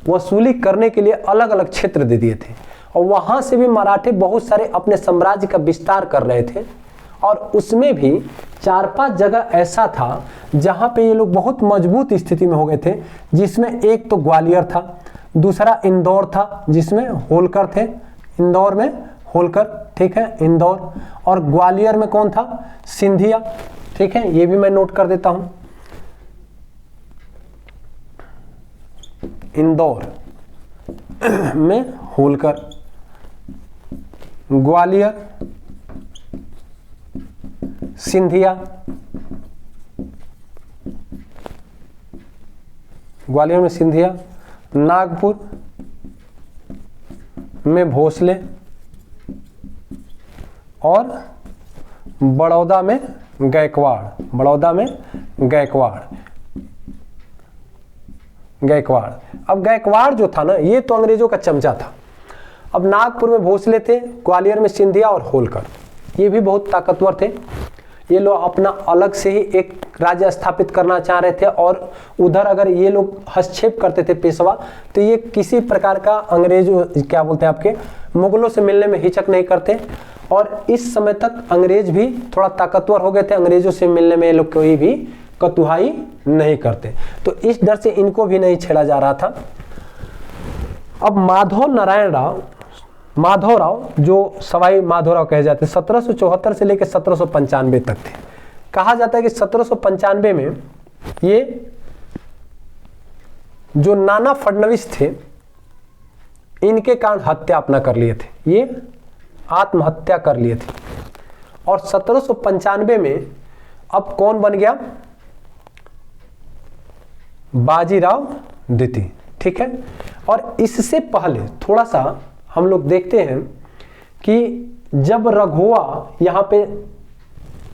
वसूली करने के लिए अलग अलग क्षेत्र दे दिए थे, और वहां से भी मराठे बहुत सारे अपने साम्राज्य का विस्तार कर रहे थे। और उसमें भी 4-5 जगह ऐसा था जहां पे ये लोग बहुत मजबूत स्थिति में हो गए थे, जिसमें एक तो ग्वालियर था, दूसरा इंदौर था जिसमें होलकर थे, इंदौर में होलकर, ठीक है, इंदौर, और ग्वालियर में कौन था, सिंधिया, ठीक है, ये भी मैं नोट कर देता हूं। इंदौर में होलकर, ग्वालियर सिंधिया, ग्वालियर में सिंधिया, नागपुर में भोसले, और बड़ौदा में गायकवाड़, अब गायकवाड़ जो था ना, ये तो अंग्रेजों का चमचा था। अब नागपुर में भोसले थे, ग्वालियर में सिंधिया और होलकर, ये भी बहुत ताकतवर थे। ये लोग अपना अलग से ही एक राज्य स्थापित करना चाह रहे थे, और उधर अगर ये लोग हस्तक्षेप करते थे पेशवा, तो ये किसी प्रकार का अंग्रेजों, क्या बोलते हैं आपके, मुगलों से मिलने में हिचक नहीं करते। और इस समय तक अंग्रेज भी थोड़ा ताकतवर हो गए थे, अंग्रेजों से मिलने में ये लोग कोई भी कतुहाई नहीं करते, तो इस डर से इनको भी नहीं छेड़ा जा रहा था। अब माधवराव जो सवाई माधवराव कहे जाते हैं, 1774 से लेकर 1795 तक थे। कहा जाता है कि 1795 में ये जो नाना फडणवीस थे, इनके कारण हत्या अपना कर लिए थे, ये आत्महत्या कर लिए थे। और 1795 में अब कौन बन गया, बाजीराव द्वितीय, ठीक है। और इससे पहले थोड़ा सा हम लोग देखते हैं कि जब रघुआ, यहाँ पे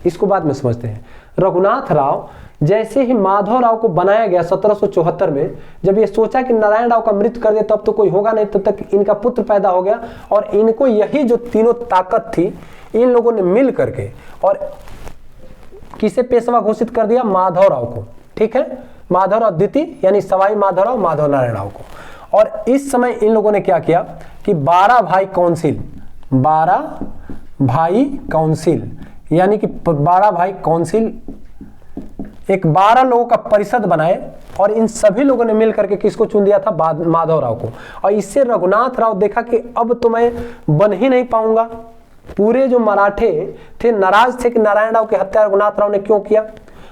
इसको बाद में समझते हैं, रघुनाथ राव जैसे ही माधवराव को बनाया गया 1774 में, जब ये सोचा कि नारायण राव का मृत्यु कर दे तब तो कोई होगा नहीं, तब तक इनका पुत्र पैदा हो गया, और इनको यही जो तीनों ताकत थी, इन लोगों ने मिल करके और किसे पेशवा घोषित कर दिया, माधवराव को, ठीक है, माधवराव द्वितीय यानी सवाई माधवराव माधव नारायण राव को। और इस समय इन लोगों ने क्या किया कि 12 भाई काउंसिल यानी कि 12 भाई काउंसिल, एक 12 लोगों का परिषद बनाए, और इन सभी लोगों ने मिलकर के किसको चुन दिया था, माधवराव को। और इससे रघुनाथ राव देखा कि अब तो मैं बन ही नहीं पाऊंगा। पूरे जो मराठे थे नाराज थे कि नारायण राव की हत्या रघुनाथ राव ने क्यों किया।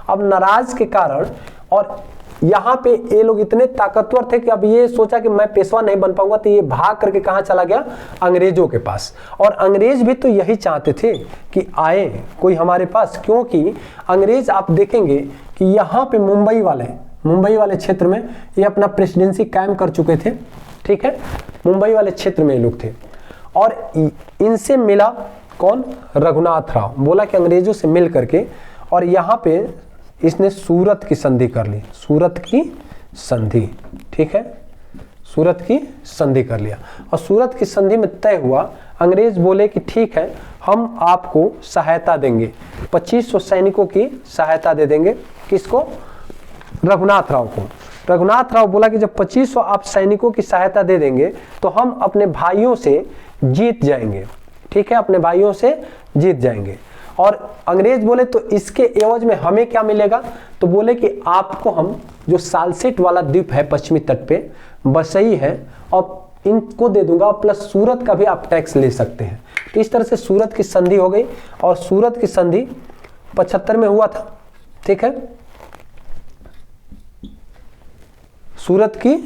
अब नाराज के कारण, और यहाँ पे ये लोग इतने ताकतवर थे कि अब ये सोचा कि मैं पेशवा नहीं बन पाऊंगा, तो ये भाग करके कहाँ चला गया, अंग्रेजों के पास। और अंग्रेज भी तो यही चाहते थे कि आए कोई हमारे पास, क्योंकि अंग्रेज आप देखेंगे कि यहाँ पे मुंबई वाले क्षेत्र में ये अपना प्रेसिडेंसी कायम कर चुके थे, ठीक है, मुंबई वाले क्षेत्र में ये लोग थे। और इनसे मिला कौन, रघुनाथ राव, बोला कि अंग्रेजों से मिल करके, और यहाँ पे इसने सूरत की संधि कर ली, सूरत की संधि, ठीक है, सूरत की संधि कर लिया। और सूरत की संधि में तय हुआ, अंग्रेज बोले कि ठीक है, हम आपको सहायता देंगे, 2500 सैनिकों की सहायता दे देंगे, किसको, रघुनाथ राव को। रघुनाथ राव बोला कि जब 2500 आप सैनिकों की सहायता दे देंगे तो हम अपने भाइयों से जीत जाएंगे, ठीक है, अपने भाइयों से जीत जाएंगे। और अंग्रेज बोले तो इसके एवज में हमें क्या मिलेगा, तो बोले कि आपको हम जो सालसेट वाला द्वीप है पश्चिमी तट पे बसई है और इनको दे दूंगा, प्लस सूरत का भी आप टैक्स ले सकते हैं। तो इस तरह से सूरत की संधि हो गई और सूरत की संधि 75 में हुआ था, ठीक है, सूरत की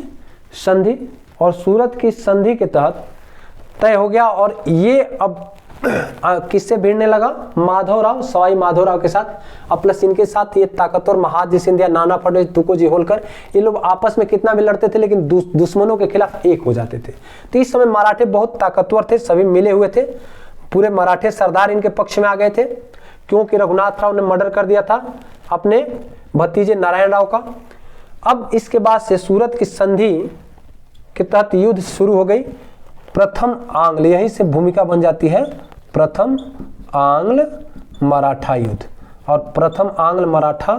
संधि। और सूरत की संधि के तहत तय हो गया और ये अब किससे भिड़ने लगा, माधवराव, सवाई माधवराव के साथ। अब प्लस इनके साथ ये ताकतवर महादजी सिंधिया, नाना फडणवीस, तुकोजी होलकर, ये लोग आपस में कितना भी लड़ते थे लेकिन दुश्मनों के खिलाफ एक हो जाते थे। तो इस समय मराठे बहुत ताकतवर थे, सभी मिले हुए थे, पूरे मराठे सरदार इनके पक्ष में आ गए थे क्योंकि रघुनाथ राव ने मर्डर कर दिया था अपने भतीजे नारायण राव का। अब इसके बाद से सूरत की संधि के तहत युद्ध शुरू हो गई। प्रथम आंग्ल, यहीं से भूमिका बन जाती है प्रथम आंग्ल मराठा युद्ध। और प्रथम आंग्ल मराठा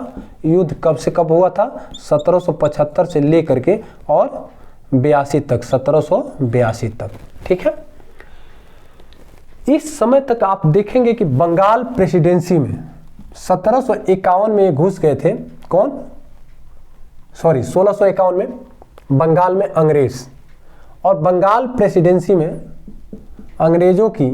युद्ध कब से कब हुआ था, 1775 से लेकर के और 82 तक, 1782 तक, ठीक है। इस समय तक आप देखेंगे कि बंगाल प्रेसिडेंसी में 1751 में घुस गए थे, कौन, सॉरी 1651 में बंगाल में अंग्रेज। और बंगाल प्रेसिडेंसी में अंग्रेजों की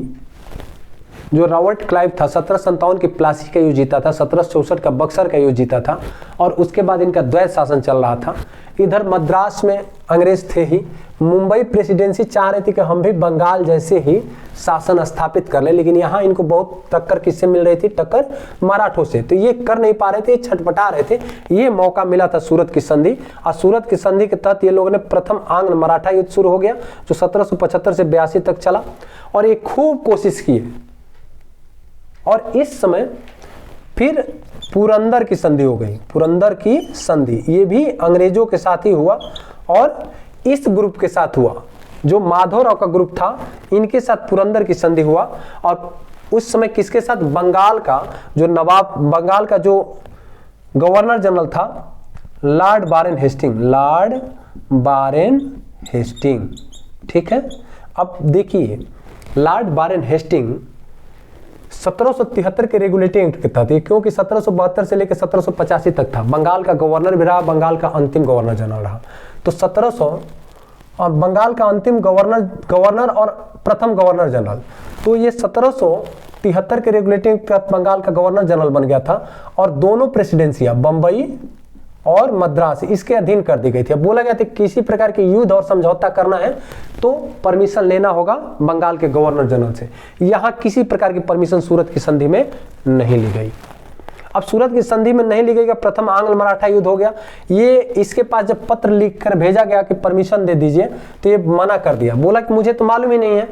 जो रॉबर्ट क्लाइव था 1757 की प्लासी का युद्ध जीता था, 1764 का बक्सर का युद्ध जीता था और उसके बाद इनका द्वैत शासन चल रहा था। इधर मद्रास में अंग्रेज थे ही, मुंबई प्रेसिडेंसी चाह रही थी कि हम भी बंगाल जैसे ही शासन स्थापित कर ले, लेकिन यहाँ इनको बहुत टक्कर किससे मिल रही थी, टक्कर मराठों से। तो ये कर नहीं पा रहे थे, छटपटा रहे थे। ये मौका मिला था सूरत की संधि और सूरत की संधि के तहत ये लोगों ने प्रथम आंग्ल मराठा युद्ध शुरू हो गया जो 1775 से 82 तक चला और ये खूब कोशिश किए। और इस समय फिर पुरंदर की संधि हो गई, पुरंदर की संधि, ये भी अंग्रेजों के साथ ही हुआ और इस ग्रुप के साथ हुआ जो माधवराव का ग्रुप था, इनके साथ पुरंदर की संधि हुआ। और उस समय किसके साथ, बंगाल का जो नवाब, बंगाल का जो गवर्नर जनरल था lord Warren Hastings, lord Warren Hastings, ठीक है। अब देखिए लॉर्ड बारेन हेस्टिंग 1773 के रेगुलेटिंग एक्ट के तहत, क्योंकि 1772 से लेकर 1785 तक था, बंगाल का गवर्नर भी रहा, बंगाल का अंतिम गवर्नर जनरल रहा। तो 1700 और बंगाल का अंतिम गवर्नर और प्रथम गवर्नर जनरल, तो ये 1773 के रेगुलेटिंग के तहत बंगाल का गवर्नर जनरल बन गया था और दोनों प्रेसिडेंसियां बंबई और मद्रास इसके अधीन कर दी गई थी। अब बोला गया था किसी प्रकार के युद्ध और समझौता करना है तो परमिशन लेना होगा बंगाल के गवर्नर जनरल से। यहां किसी प्रकार की परमिशन सूरत की संधि में नहीं ली गई। अब सूरत की संधि में नहीं ली गई का प्रथम आंग्ल मराठा युद्ध हो गया। ये इसके पास जब पत्र लिखकर भेजा गया कि परमिशन दे दीजिए तो ये मना कर दिया, बोला कि मुझे तो मालूम ही नहीं है।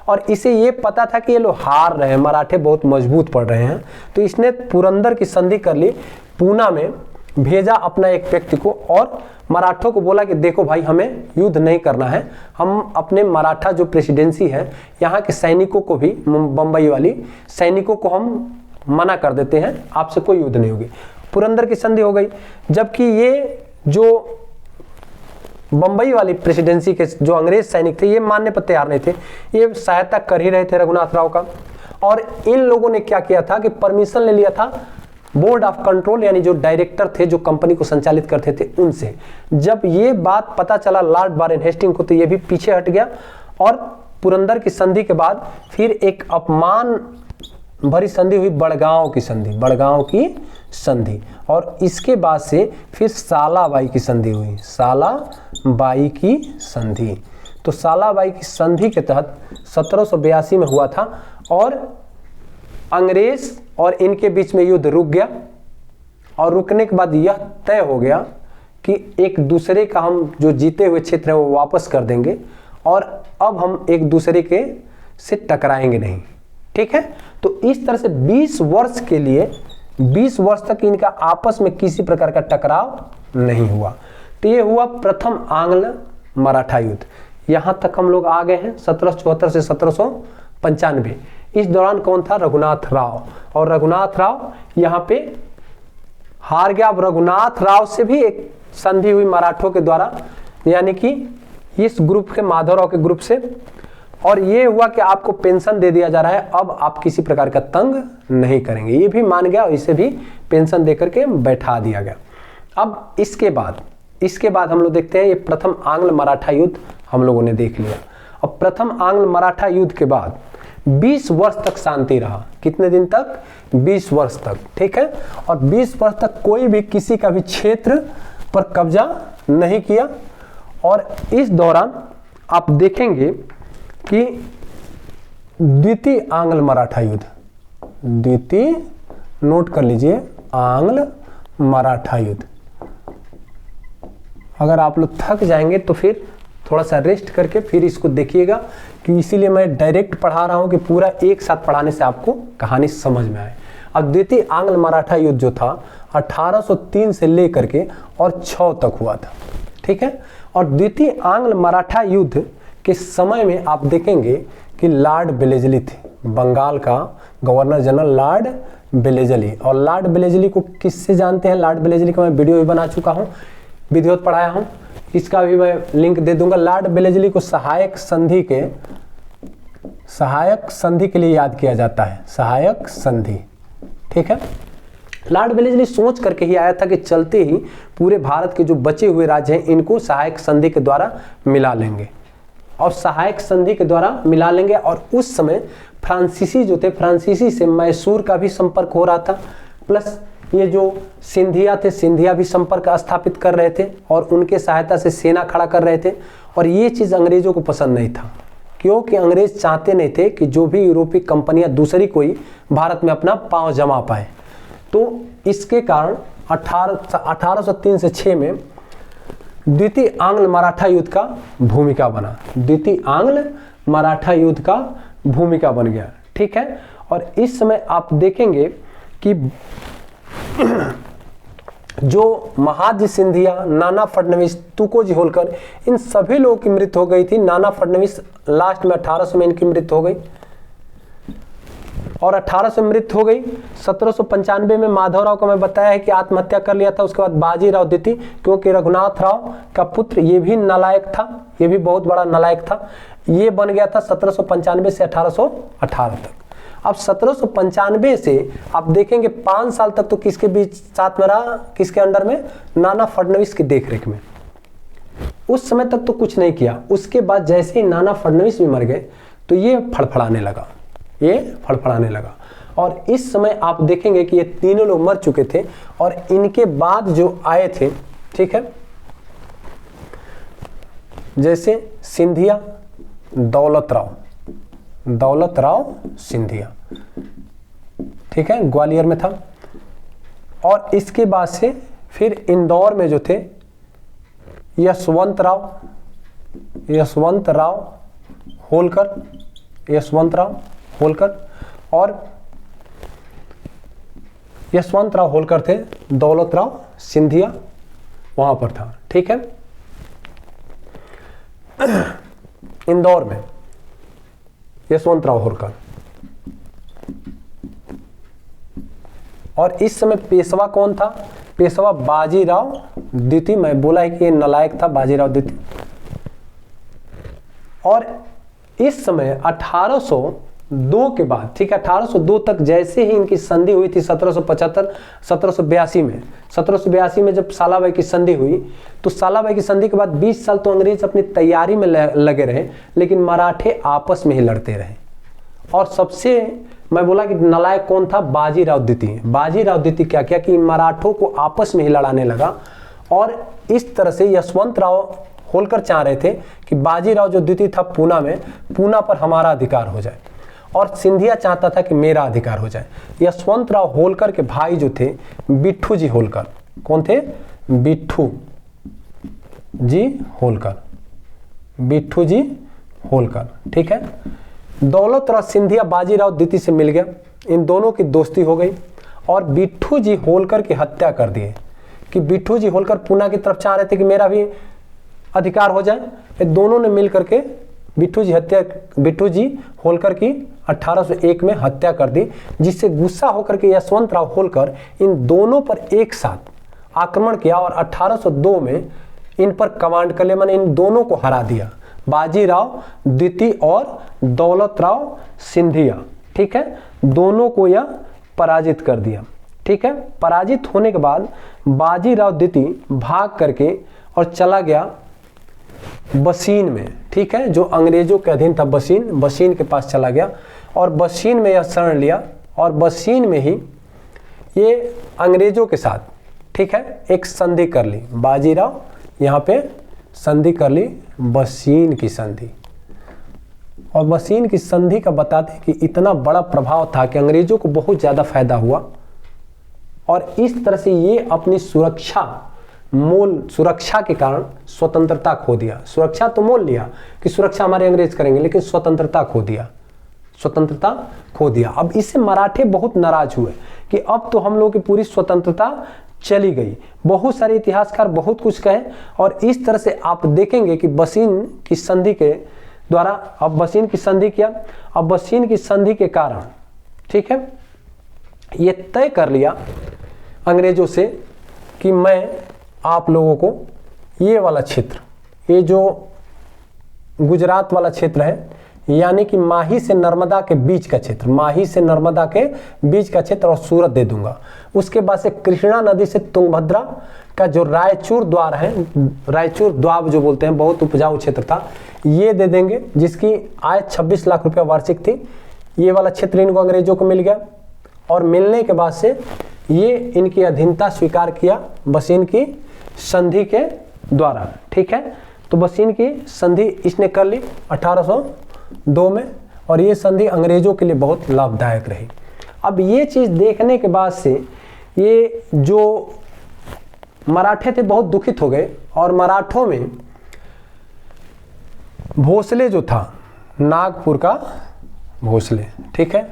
और इसे ये पता था कि ये लोग हार रहे हैं, मराठे बहुत मजबूत पड़ रहे हैं, तो इसने पुरंदर की संधि कर ली, पूना में भेजा अपना एक व्यक्ति को और मराठों को बोला कि देखो भाई हमें युद्ध नहीं करना है, हम अपने मराठा जो प्रेसिडेंसी है यहाँ के सैनिकों को भी, बंबई वाली सैनिकों को हम मना कर देते हैं, आपसे कोई युद्ध नहीं होगी। पुरंदर की संधि हो गई। जबकि ये जो बंबई वाली प्रेसिडेंसी के जो अंग्रेज सैनिक थे ये मानने पर तैयार नहीं थे, ये सहायता कर ही रहे थे रघुनाथ राव का। और इन लोगों ने क्या किया था कि परमिशन ले लिया था बोर्ड ऑफ कंट्रोल, यानी जो डायरेक्टर थे जो कंपनी को संचालित करते थे उनसे। जब ये बात पता चला लॉर्ड बारेन हेस्टिंग को तो ये भी पीछे हट गया। और पुरंदर की संधि के बाद फिर एक अपमान भरी संधि हुई, बड़गांव की संधि, बड़गांव की संधि। और इसके बाद से फिर सालाबाई की संधि हुई, सालाबाई की संधि। तो सालाबाई की संधि के तहत 1782 में हुआ था और अंग्रेज और इनके बीच में युद्ध रुक गया। और रुकने के बाद यह तय हो गया कि एक दूसरे का हम जो जीते हुए क्षेत्र है वो वापस कर देंगे और अब हम एक दूसरे के से टकराएंगे नहीं, ठीक है। तो इस तरह से 20 वर्ष के लिए, 20 वर्ष तक इनका आपस में किसी प्रकार का टकराव नहीं हुआ। तो ये हुआ प्रथम आंग्ल मराठा युद्ध। यहां तक हम लोग आ गए हैं 1774 से 1795। इस दौरान कौन था, रघुनाथ राव। और रघुनाथ राव यहाँ पे हार गया। अब रघुनाथ राव से भी एक संधि हुई मराठों के द्वारा, यानी कि इस ग्रुप के, माधवराव के ग्रुप से, और ये हुआ कि आपको पेंशन दे दिया जा रहा है, अब आप किसी प्रकार का तंग नहीं करेंगे। ये भी मान गया और इसे भी पेंशन देकर के बैठा दिया गया। अब इसके बाद हम लोग देखते हैं, ये प्रथम आंग्ल मराठा युद्ध हम लोगों ने देख लिया। अब प्रथम आंग्ल मराठा युद्ध के बाद 20 वर्ष तक शांति रहा। कितने दिन तक? 20 वर्ष तक, ठीक है। और 20 वर्ष तक कोई भी किसी का भी क्षेत्र पर कब्जा नहीं किया। और इस दौरान आप देखेंगे कि द्वितीय आंग्ल मराठा युद्ध, द्वितीय, नोट कर लीजिए, आंग्ल मराठा युद्ध। अगर आप लोग थक जाएंगे तो फिर थोड़ा सा रेस्ट करके फिर इसको देखिएगा, कि इसीलिए मैं डायरेक्ट पढ़ा रहा हूं कि पूरा एक साथ पढ़ाने से आपको कहानी समझ में आए। अब द्वितीय आंग्ल मराठा युद्ध जो था 1803 से लेकर के और 6 तक हुआ था, ठीक है। और द्वितीय आंग्ल मराठा युद्ध के समय में आप देखेंगे कि लॉर्ड वेलेस्ली थे, बंगाल का गवर्नर जनरल लॉर्ड वेलेस्ली। और लॉर्ड वेलेस्ली को किससे जानते हैं? लॉर्ड वेलेस्ली का मैं वीडियो भी बना चुका हूँ, वीडियो पढ़ाया हूँ, इसका भी मैं लिंक दे दूंगा। लॉर्ड वेलेस्ली को सहायक संधि के लिए याद किया जाता है, सहायक संधि, ठीक है। लॉर्ड वेलेस्ली सोच करके ही आया था कि चलते ही पूरे भारत के जो बचे हुए राज्य हैं इनको सहायक संधि के द्वारा मिला लेंगे, और सहायक संधि के द्वारा मिला लेंगे। और उस समय फ्रांसीसी जो थे, फ्रांसीसी से मैसूर का भी संपर्क हो रहा था, प्लस ये जो सिंधिया थे, सिंधिया भी संपर्क स्थापित कर रहे थे और उनके सहायता से सेना खड़ा कर रहे थे। और ये चीज़ अंग्रेजों को पसंद नहीं था, क्योंकि अंग्रेज चाहते नहीं थे कि जो भी यूरोपीय कंपनियां दूसरी कोई भारत में अपना पांव जमा पाए। तो इसके कारण 1803 से 6 में द्वितीय आंग्ल मराठा युद्ध का भूमिका बना, द्वितीय आंग्ल मराठा युद्ध का भूमिका बन गया, ठीक है। और इस समय आप देखेंगे कि जो महादजी सिंधिया, नाना फडणवीस, तुकोजी होलकर, इन सभी लोगों की मृत्यु हो गई थी। नाना फडणवीस लास्ट में 1800 में इनकी मृत्यु हो गई, और 1800 में मृत्यु हो गई। 1795 में माधवराव को मैं बताया है कि आत्महत्या कर लिया था। उसके बाद बाजीराव द्वितीय, क्योंकि रघुनाथ राव का पुत्र, ये भी नालायक था, ये भी बहुत बड़ा नालायक था, ये बन गया था 1795 से 1818 तक। अब 1795 से आप देखेंगे 5 साल तक तो किसके बीच साथ में रहा, किसके अंडर में? नाना फडणवीस की देखरेख में। उस समय तक तो कुछ नहीं किया। उसके बाद जैसे ही नाना फडणवीस भी मर गए तो ये फड़फड़ाने लगा, ये फड़फड़ाने लगा। और इस समय आप देखेंगे कि ये तीनों लोग मर चुके थे, और इनके बाद जो आए थे, ठीक है, जैसे सिंधिया, दौलत राव सिंधिया, ठीक है, ग्वालियर में था। और इसके बाद से फिर इंदौर में जो थे यशवंत राव होलकर, और यशवंत राव होलकर थे, दौलत राव सिंधिया वहां पर था, ठीक है। इंदौर में यशवंत राव होलकर। और इस समय पेशवा कौन था? पेशवा बाजीराव द्वितीय। मैं बोला है कि ये नालायक था, बाजीराव द्वितीय। और इस समय 1802 के बाद, ठीक है, 1802 तक जैसे ही इनकी संधि हुई थी 1782 में जब सालाबाई की संधि हुई, तो सालाबाई की संधि के बाद 20 साल तो अंग्रेज अपनी तैयारी में लगे रहे, लेकिन मराठे आपस में ही लड़ते रहे। और सबसे मैं बोला कि नालायक कौन था? बाजीराव द्वितीय। बाजीराव द्वितीय क्या किया कि मराठों को आपस में ही लड़ाने लगा, और इस तरह से यशवंत राव होलकर चाह रहे थे कि बाजीराव जो द्वितीय था पूना में, पूना पर हमारा अधिकार हो जाए, और सिंधिया चाहता था कि मेरा अधिकार हो जाए। यशवंत राव होलकर के भाई जो थे बिट्ठू जी होलकर, कौन थे? बिट्ठू जी होलकर, ठीक है। दौलत राव सिंधिया बाजीराव द्वितीय से मिल गया, इन दोनों की दोस्ती हो गई, और बिट्ठू जी होलकर की हत्या कर दिए। कि बिट्ठू जी होलकर पूना की तरफ चाह रहे थे कि मेरा भी अधिकार हो जाए, ये दोनों ने मिल करके बिट्टू जी होलकर की 1801 में हत्या कर दी, जिससे गुस्सा होकर के यशवंतराव होलकर इन दोनों पर एक साथ आक्रमण किया और 1802 में इन पर कमांड कर लिया, मैंने इन दोनों को हरा दिया, बाजीराव द्वितीय और दौलतराव सिंधिया। ठीक है, दोनों को यह पराजित कर दिया। ठीक है, पराजित होने के बाद बाजीराव द्वितीय भाग करके और चला गया बसीन में। ठीक है, जो अंग्रेजों के अधीन था बसीन के पास चला गया और बसीन में यह शरण लिया और बसीन में ही ये अंग्रेजों के साथ, ठीक है, एक संधि कर ली। बाजीराव यहाँ पे संधि कर ली, बसीन की संधि। और बसीन की संधि का बताते हैं कि इतना बड़ा प्रभाव था कि अंग्रेजों को बहुत ज़्यादा फायदा हुआ और इस तरह से ये अपनी सुरक्षा के कारण स्वतंत्रता खो दिया। सुरक्षा तो मोल लिया कि सुरक्षा हमारे अंग्रेज करेंगे, लेकिन स्वतंत्रता खो दिया। अब इससे मराठे बहुत नाराज हुए कि अब तो हम लोगों की पूरी स्वतंत्रता चली गई। बहुत सारे इतिहासकार बहुत कुछ कहे और इस तरह से आप देखेंगे कि बसीन की संधि के द्वारा अब बसीन की संधि किया। अब बसीन की संधि के कारण, ठीक है, ये तय कर लिया अंग्रेजों से कि मैं आप लोगों को ये वाला क्षेत्र, ये जो गुजरात वाला क्षेत्र है, यानी कि माही से नर्मदा के बीच का क्षेत्र, माही से नर्मदा के बीच का क्षेत्र और सूरत दे दूंगा। उसके बाद से कृष्णा नदी से तुंगभद्रा का जो रायचूर द्वार है, रायचूर द्वाब जो बोलते हैं, बहुत उपजाऊ क्षेत्र था, ये दे देंगे, जिसकी आय 26 लाख रुपया वार्षिक थी। ये वाला क्षेत्र इनको अंग्रेजों को मिल गया और मिलने के बाद से ये इनकी अधीनता स्वीकार किया बसीन की संधि के द्वारा। ठीक है, तो बसीन की संधि इसने कर ली 1802 में और ये संधि अंग्रेजों के लिए बहुत लाभदायक रही। अब ये चीज़ देखने के बाद से ये जो मराठे थे बहुत दुखित हो गए और मराठों में भोसले जो था, नागपुर का भोसले, ठीक है,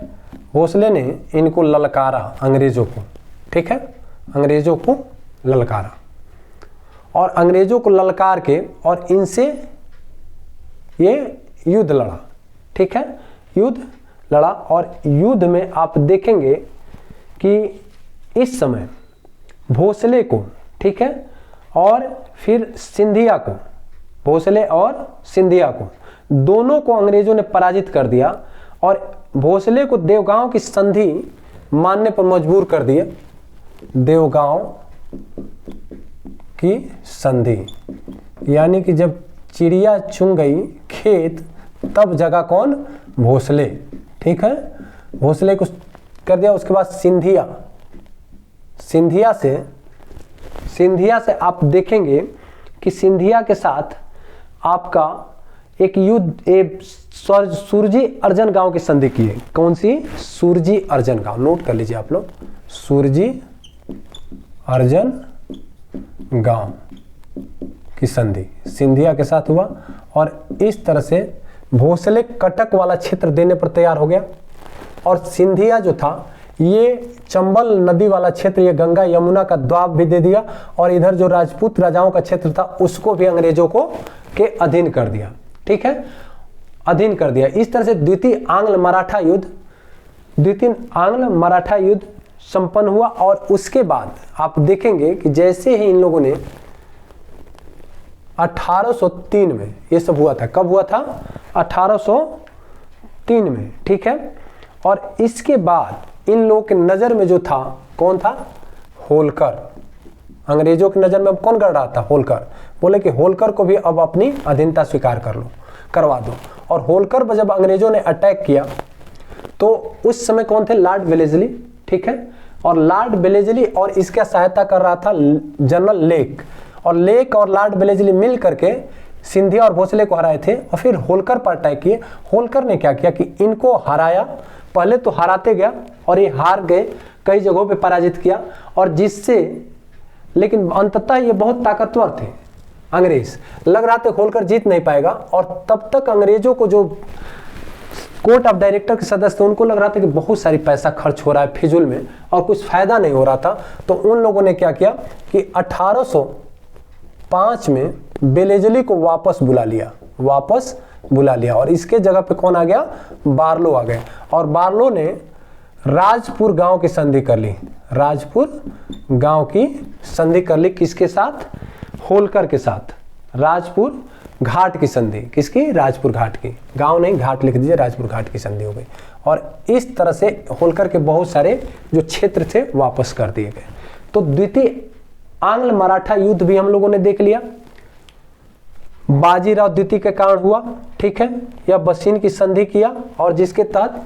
भोसले ने इनको ललकारा अंग्रेजों को। ठीक है, अंग्रेजों को ललकारा और अंग्रेजों को ललकार के और इनसे ये युद्ध लड़ा। ठीक है, युद्ध लड़ा और युद्ध में आप देखेंगे कि इस समय भोसले को, ठीक है, और फिर सिंधिया को, भोसले और सिंधिया को, दोनों को अंग्रेजों ने पराजित कर दिया और भोसले को देवगांव की संधि मानने पर मजबूर कर दिया। देवगांव की संधि, यानी कि जब चिड़िया चुन गई खेत तब जगह कौन? भोसले। ठीक है, भोसले को कर दिया। उसके बाद सिंधिया से आप देखेंगे कि सिंधिया के साथ आपका एक युद्ध सुरजी अर्जन गांव की संधि की है। कौन सी? सुरजी अर्जन गांव, नोट कर लीजिए आप लोग, सुरजी अर्जन गांव की संधि सिंधिया के साथ हुआ और इस तरह से भोसले कटक वाला क्षेत्र देने पर तैयार हो गया और सिंधिया जो था ये चंबल नदी वाला क्षेत्र, ये गंगा यमुना का द्वाब भी दे दिया और इधर जो राजपूत राजाओं का क्षेत्र था उसको भी अंग्रेजों को के अधीन कर दिया। ठीक है, अधीन कर दिया। इस तरह से द्वितीय आंग्ल मराठा युद्ध संपन्न हुआ और उसके बाद आप देखेंगे कि जैसे ही इन लोगों ने 1803 में ये सब हुआ था। कब हुआ था? 1803 में। ठीक है, और इसके बाद इन लोगों के नजर में जो था, कौन था? होलकर। अंग्रेजों की नजर में कौन कर रहा था? होलकर। बोले कि होलकर को भी अब अपनी अधीनता स्वीकार करवा दो। और होलकर पर जब अंग्रेजों ने अटैक किया तो उस समय कौन थे? Lord Wellesley. ठीक है, और लॉर्ड वेलेस्ली और इसका सहायता कर रहा था जनरल लेक, और लेक और लॉर्ड वेलेस्ली मिल करके सिंधिया और भोसले को हराए थे और फिर होलकर पर अटैक किए। होलकर ने क्या किया कि इनको हराया, पहले तो हराते गया और ये हार गए, कई जगहों पे पराजित किया और जिससे, लेकिन अंततः ये बहुत ताकतवर थे अंग्रेज, लग रहा था होलकर जीत नहीं पाएगा। और तब तक अंग्रेजों को जो कोर्ट ऑफ डायरेक्टर के सदस्य थे उनको लग रहा था कि बहुत सारी पैसा खर्च हो रहा है फिजूल में और कुछ फायदा नहीं हो रहा था। तो उन लोगों ने क्या किया कि 1805 में वेलेस्ली को वापस बुला लिया और इसके जगह पे कौन आ गया, बार्लो आ गए। और बार्लो ने राजपुर गांव की संधि कर ली, राजपुर गांव की संधि कर ली किसके साथ, होलकर के साथ। राजपुर घाट की संधि, किसकी, राजपुर घाट की, गांव नहीं घाट लिख दीजिए, राजपुर घाट की संधि हो गई। और इस तरह से होलकर के बहुत सारे जो क्षेत्र थे वापस कर दिए गए। तो द्वितीय आंग्ल मराठा युद्ध भी हम लोगों ने देख लिया, बाजीराव द्वितीय के कारण हुआ, ठीक है। यह बसीन की संधि किया और जिसके तहत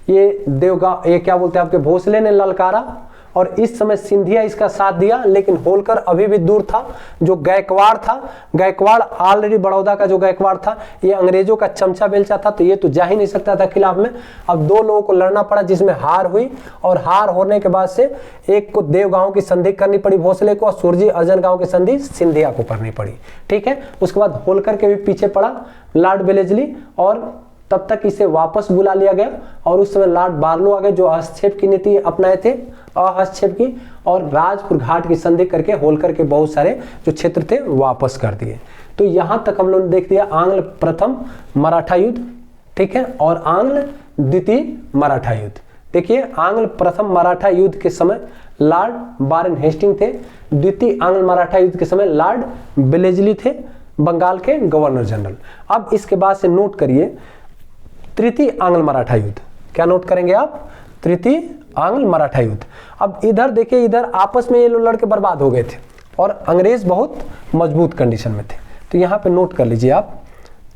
ये देवगांव, ये क्या बोलते हैं आपके, भोसले ने ललकारा और इस समय सिंधिया इसका साथ दिया, लेकिन होलकर अभी भी दूर था। जो गायकवाड़ था, गायकवाड़ ऑलरेडी बड़ौदा का जो गायकवाड़ था ये अंग्रेजों का चमचा बेलचा था, तो ये तो जा ही नहीं सकता था खिलाफ में। अब दो लोगों को लड़ना पड़ा जिसमें हार हुई और हार होने के बाद से एक को देवगांव की संधि करनी पड़ी भोसले को और सुरजी अर्जन गांव की संधि सिंधिया को करनी पड़ी, ठीक है। उसके बाद होलकर के भी पीछे पड़ा लॉर्ड वेलेस्ली और तब तक इसे वापस बुला लिया गया और उस समय लॉर्ड बार्लो आ गए जो हस्तक्षेप की नीति अपनाए थे, हस्तक्षेप की, और राजपुर घाट की संधि करके होलकर के बहुत सारे जो क्षेत्र थे वापस कर दिए। तो यहां तक हम लोगों ने देख दिया आंग्ल प्रथम मराठा युद्ध, ठीक है, और आंग्ल द्वितीय मराठा युद्ध। देखिए आंग्ल प्रथम मराठा युद्ध के समय लॉर्ड वारेन हेस्टिंग थे, द्वितीय आंग्ल मराठा युद्ध के समय लॉर्ड वेलेस्ली थे, बंगाल के गवर्नर जनरल। अब इसके बाद से नोट करिए तृतीय आंग्ल मराठा युद्ध, क्या नोट करेंगे आप, तृतीय आंग्ल मराठा युद्ध। अब इधर देखिए, इधर आपस में ये लोग लड़के बर्बाद हो गए थे और अंग्रेज बहुत मजबूत कंडीशन में थे, तो यहाँ पे नोट कर लीजिए आप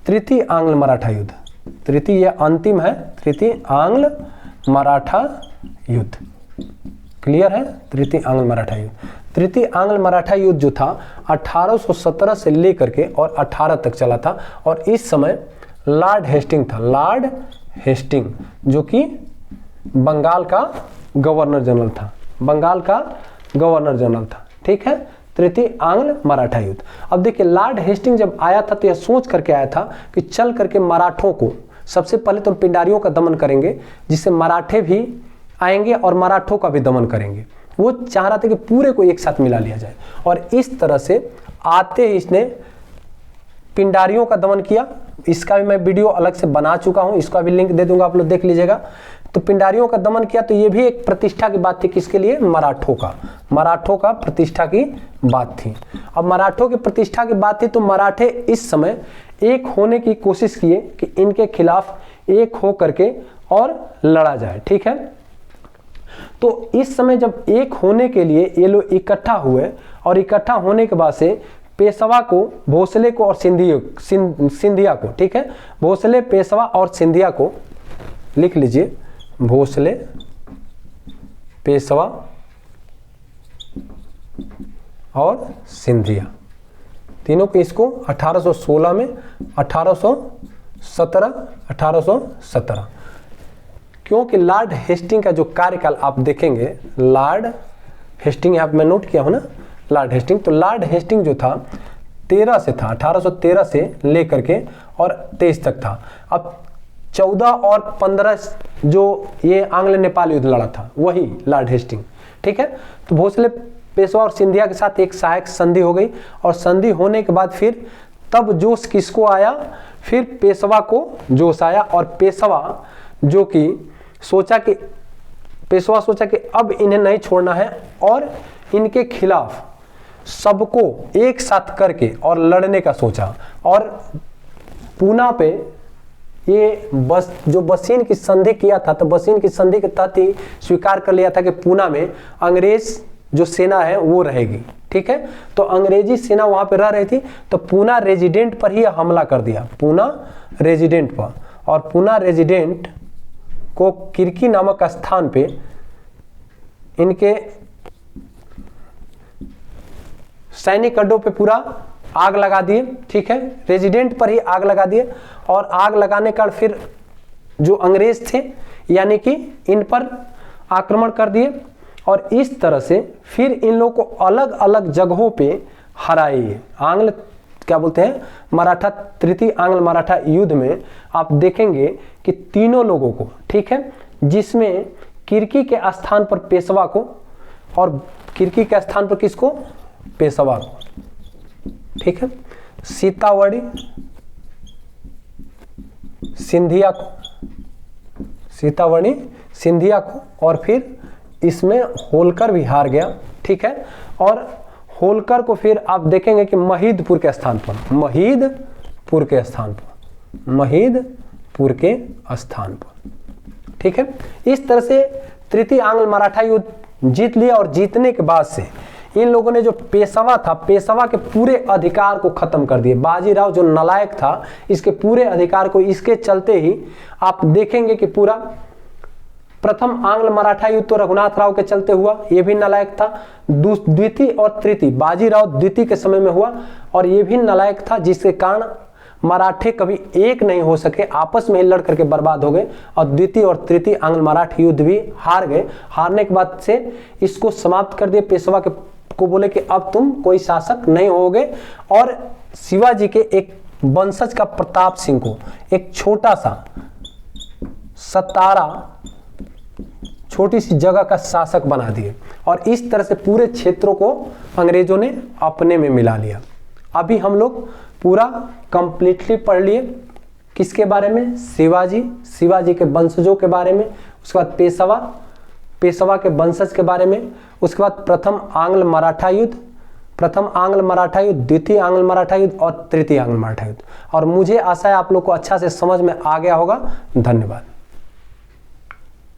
तृतीय आंग्ल मराठा युद्ध। तृतीय ये अंतिम है, तृतीय आंग्ल मराठा युद्ध, क्लियर है, तृतीय आंग्ल मराठा युद्ध। तृतीय आंग्ल मराठा युद्ध जो था 1817 से लेकर के और 18 तक चला था और इस समय लॉर्ड हेस्टिंग था, लॉर्ड हेस्टिंग जो कि बंगाल का गवर्नर जनरल था, बंगाल का गवर्नर जनरल था, ठीक है। तृतीय आंग्ल मराठा युद्ध। अब देखिए लॉर्ड हेस्टिंग जब आया था तो यह सोच करके आया था कि चल करके मराठों को सबसे पहले तो पिंडारियों का दमन करेंगे जिससे मराठे भी आएंगे और मराठों का भी दमन करेंगे। वो चाह रहा था कि पूरे को एक साथ मिला लिया जाए और इस तरह से आते ही इसने पिंडारियों का दमन किया। इसका भी मैं वीडियो अलग से बना चुका हूं, इसका भी लिंक दे दूंगा, आप लोग देख लीजिएगा। तो पिंडारियों का दमन किया तो ये भी एक प्रतिष्ठा की बात थी, किसके लिए, मराठों का, मराठों का प्रतिष्ठा की बात थी। अब मराठों की प्रतिष्ठा की बात थी तो मराठे इस समय एक होने की कोशिश किए कि इनके खिलाफ एक हो करके और लड़ा जाए, ठीक है। तो इस समय जब एक होने के लिए ये लोग इकट्ठा हुए और इकट्ठा होने के बाद से पेशवा को, भोसले को और सिंधिया को, ठीक है, भोसले, पेशवा और सिंधिया को लिख लीजिए, भोसले, पेशवा और सिंधिया, तीनों को इसको 1816 में 1817 क्योंकि लॉर्ड हेस्टिंग का जो कार्यकाल आप देखेंगे, लॉर्ड हेस्टिंग यहाँ पे मैं नोट किया हूं ना, लॉर्ड हेस्टिंग, तो लॉर्ड हेस्टिंग जो था 13 से था, 1813 से लेकर के और 23 तक था। अब 14 और 15 जो ये आंग्ल नेपाल युद्ध लड़ा था वही लॉर्ड हेस्टिंग, ठीक है। तो भोसले, पेशवा और सिंधिया के साथ एक सहायक संधि हो गई और संधि होने के बाद फिर तब जोश किसको आया, फिर पेशवा को जोश आया और पेशवा जो कि पेशवा सोचा कि अब इन्हें नहीं छोड़ना है और इनके खिलाफ सबको एक साथ करके और लड़ने का सोचा। और पूना पे ये जो बसीन की संधि किया था, तो बसीन की संधि के तहत ही स्वीकार कर लिया था कि पूना में अंग्रेज जो सेना है वो रहेगी, ठीक है। तो अंग्रेजी सेना वहां पे रह रही थी, तो पूना रेजिडेंट पर ही हमला कर दिया, पूना रेजिडेंट पर, और पूना रेजिडेंट को किरकी नामक स्थान पे इनके सैनिक अड्डों पे पूरा आग लगा दिए, ठीक है, रेजिडेंट पर ही आग लगा दिए। और आग लगाने का फिर जो अंग्रेज थे यानी कि इन पर आक्रमण कर दिए और इस तरह से फिर इन लोगों को अलग अलग जगहों पे हराए। आंग्ल क्या बोलते हैं, मराठा, तृतीय आंग्ल मराठा युद्ध में आप देखेंगे कि तीनों लोगों को, ठीक है, जिसमें किरकी के स्थान पर पेशवा को और किरकी के स्थान पर किसको, पेशवा को, ठीक है, सीतावड़ी सिंधिया को, सीतामढ़ी सिंधिया को, और फिर इसमें होलकर भी हार गया, ठीक है। और होलकर को फिर आप देखेंगे कि महिदपुर के स्थान पर, महिदपुर के स्थान पर, महिदपुर के स्थान पर, ठीक है। इस तरह से तृतीय आंग्ल मराठा युद्ध जीत लिया और जीतने के बाद से इन लोगों ने जो पेशवा था, पेशवा के पूरे अधिकार को खत्म कर दिए। बाजीराव जो नालायक था, इसके पूरे अधिकार को, इसके चलते ही आप देखेंगे कि पूरा प्रथम आंग्ल मराठा युद्ध तो रघुनाथ राव के चलते हुआ, ये भी नालायक था। द्वितीय और तृतीय बाजीराव द्वितीय के समय में हुआ और ये भी नालायक था, जिसके कारण मराठे कभी एक नहीं हो सके, आपस में लड़ करके बर्बाद हो गए और द्वितीय और तृतीय आंग्ल मराठा युद्ध भी हार गए। हारने के बाद से इसको समाप्त कर दिए। पेशवा के को बोले कि अब तुम कोई शासक नहीं होगे, और शिवाजी के एक वंशज का प्रताप सिंह को एक छोटा सा सतारा, छोटी सी जगह का शासक बना दिए और इस तरह से पूरे क्षेत्रों को अंग्रेजों ने अपने में मिला लिया। अभी हम लोग पूरा कंप्लीटली पढ़ लिए किसके बारे में, शिवाजी, शिवाजी के वंशजों के बारे में, उसके बाद पेशवा, पेशवा के वंशज के बारे में, उसके बाद प्रथम आंग्ल मराठा युद्ध, प्रथम आंग्ल मराठा युद्ध, द्वितीय आंग्ल मराठा युद्ध और तृतीय आंग्ल मराठा युद्ध। और मुझे आशा है आप लोग को अच्छा से समझ में आ गया होगा। धन्यवाद।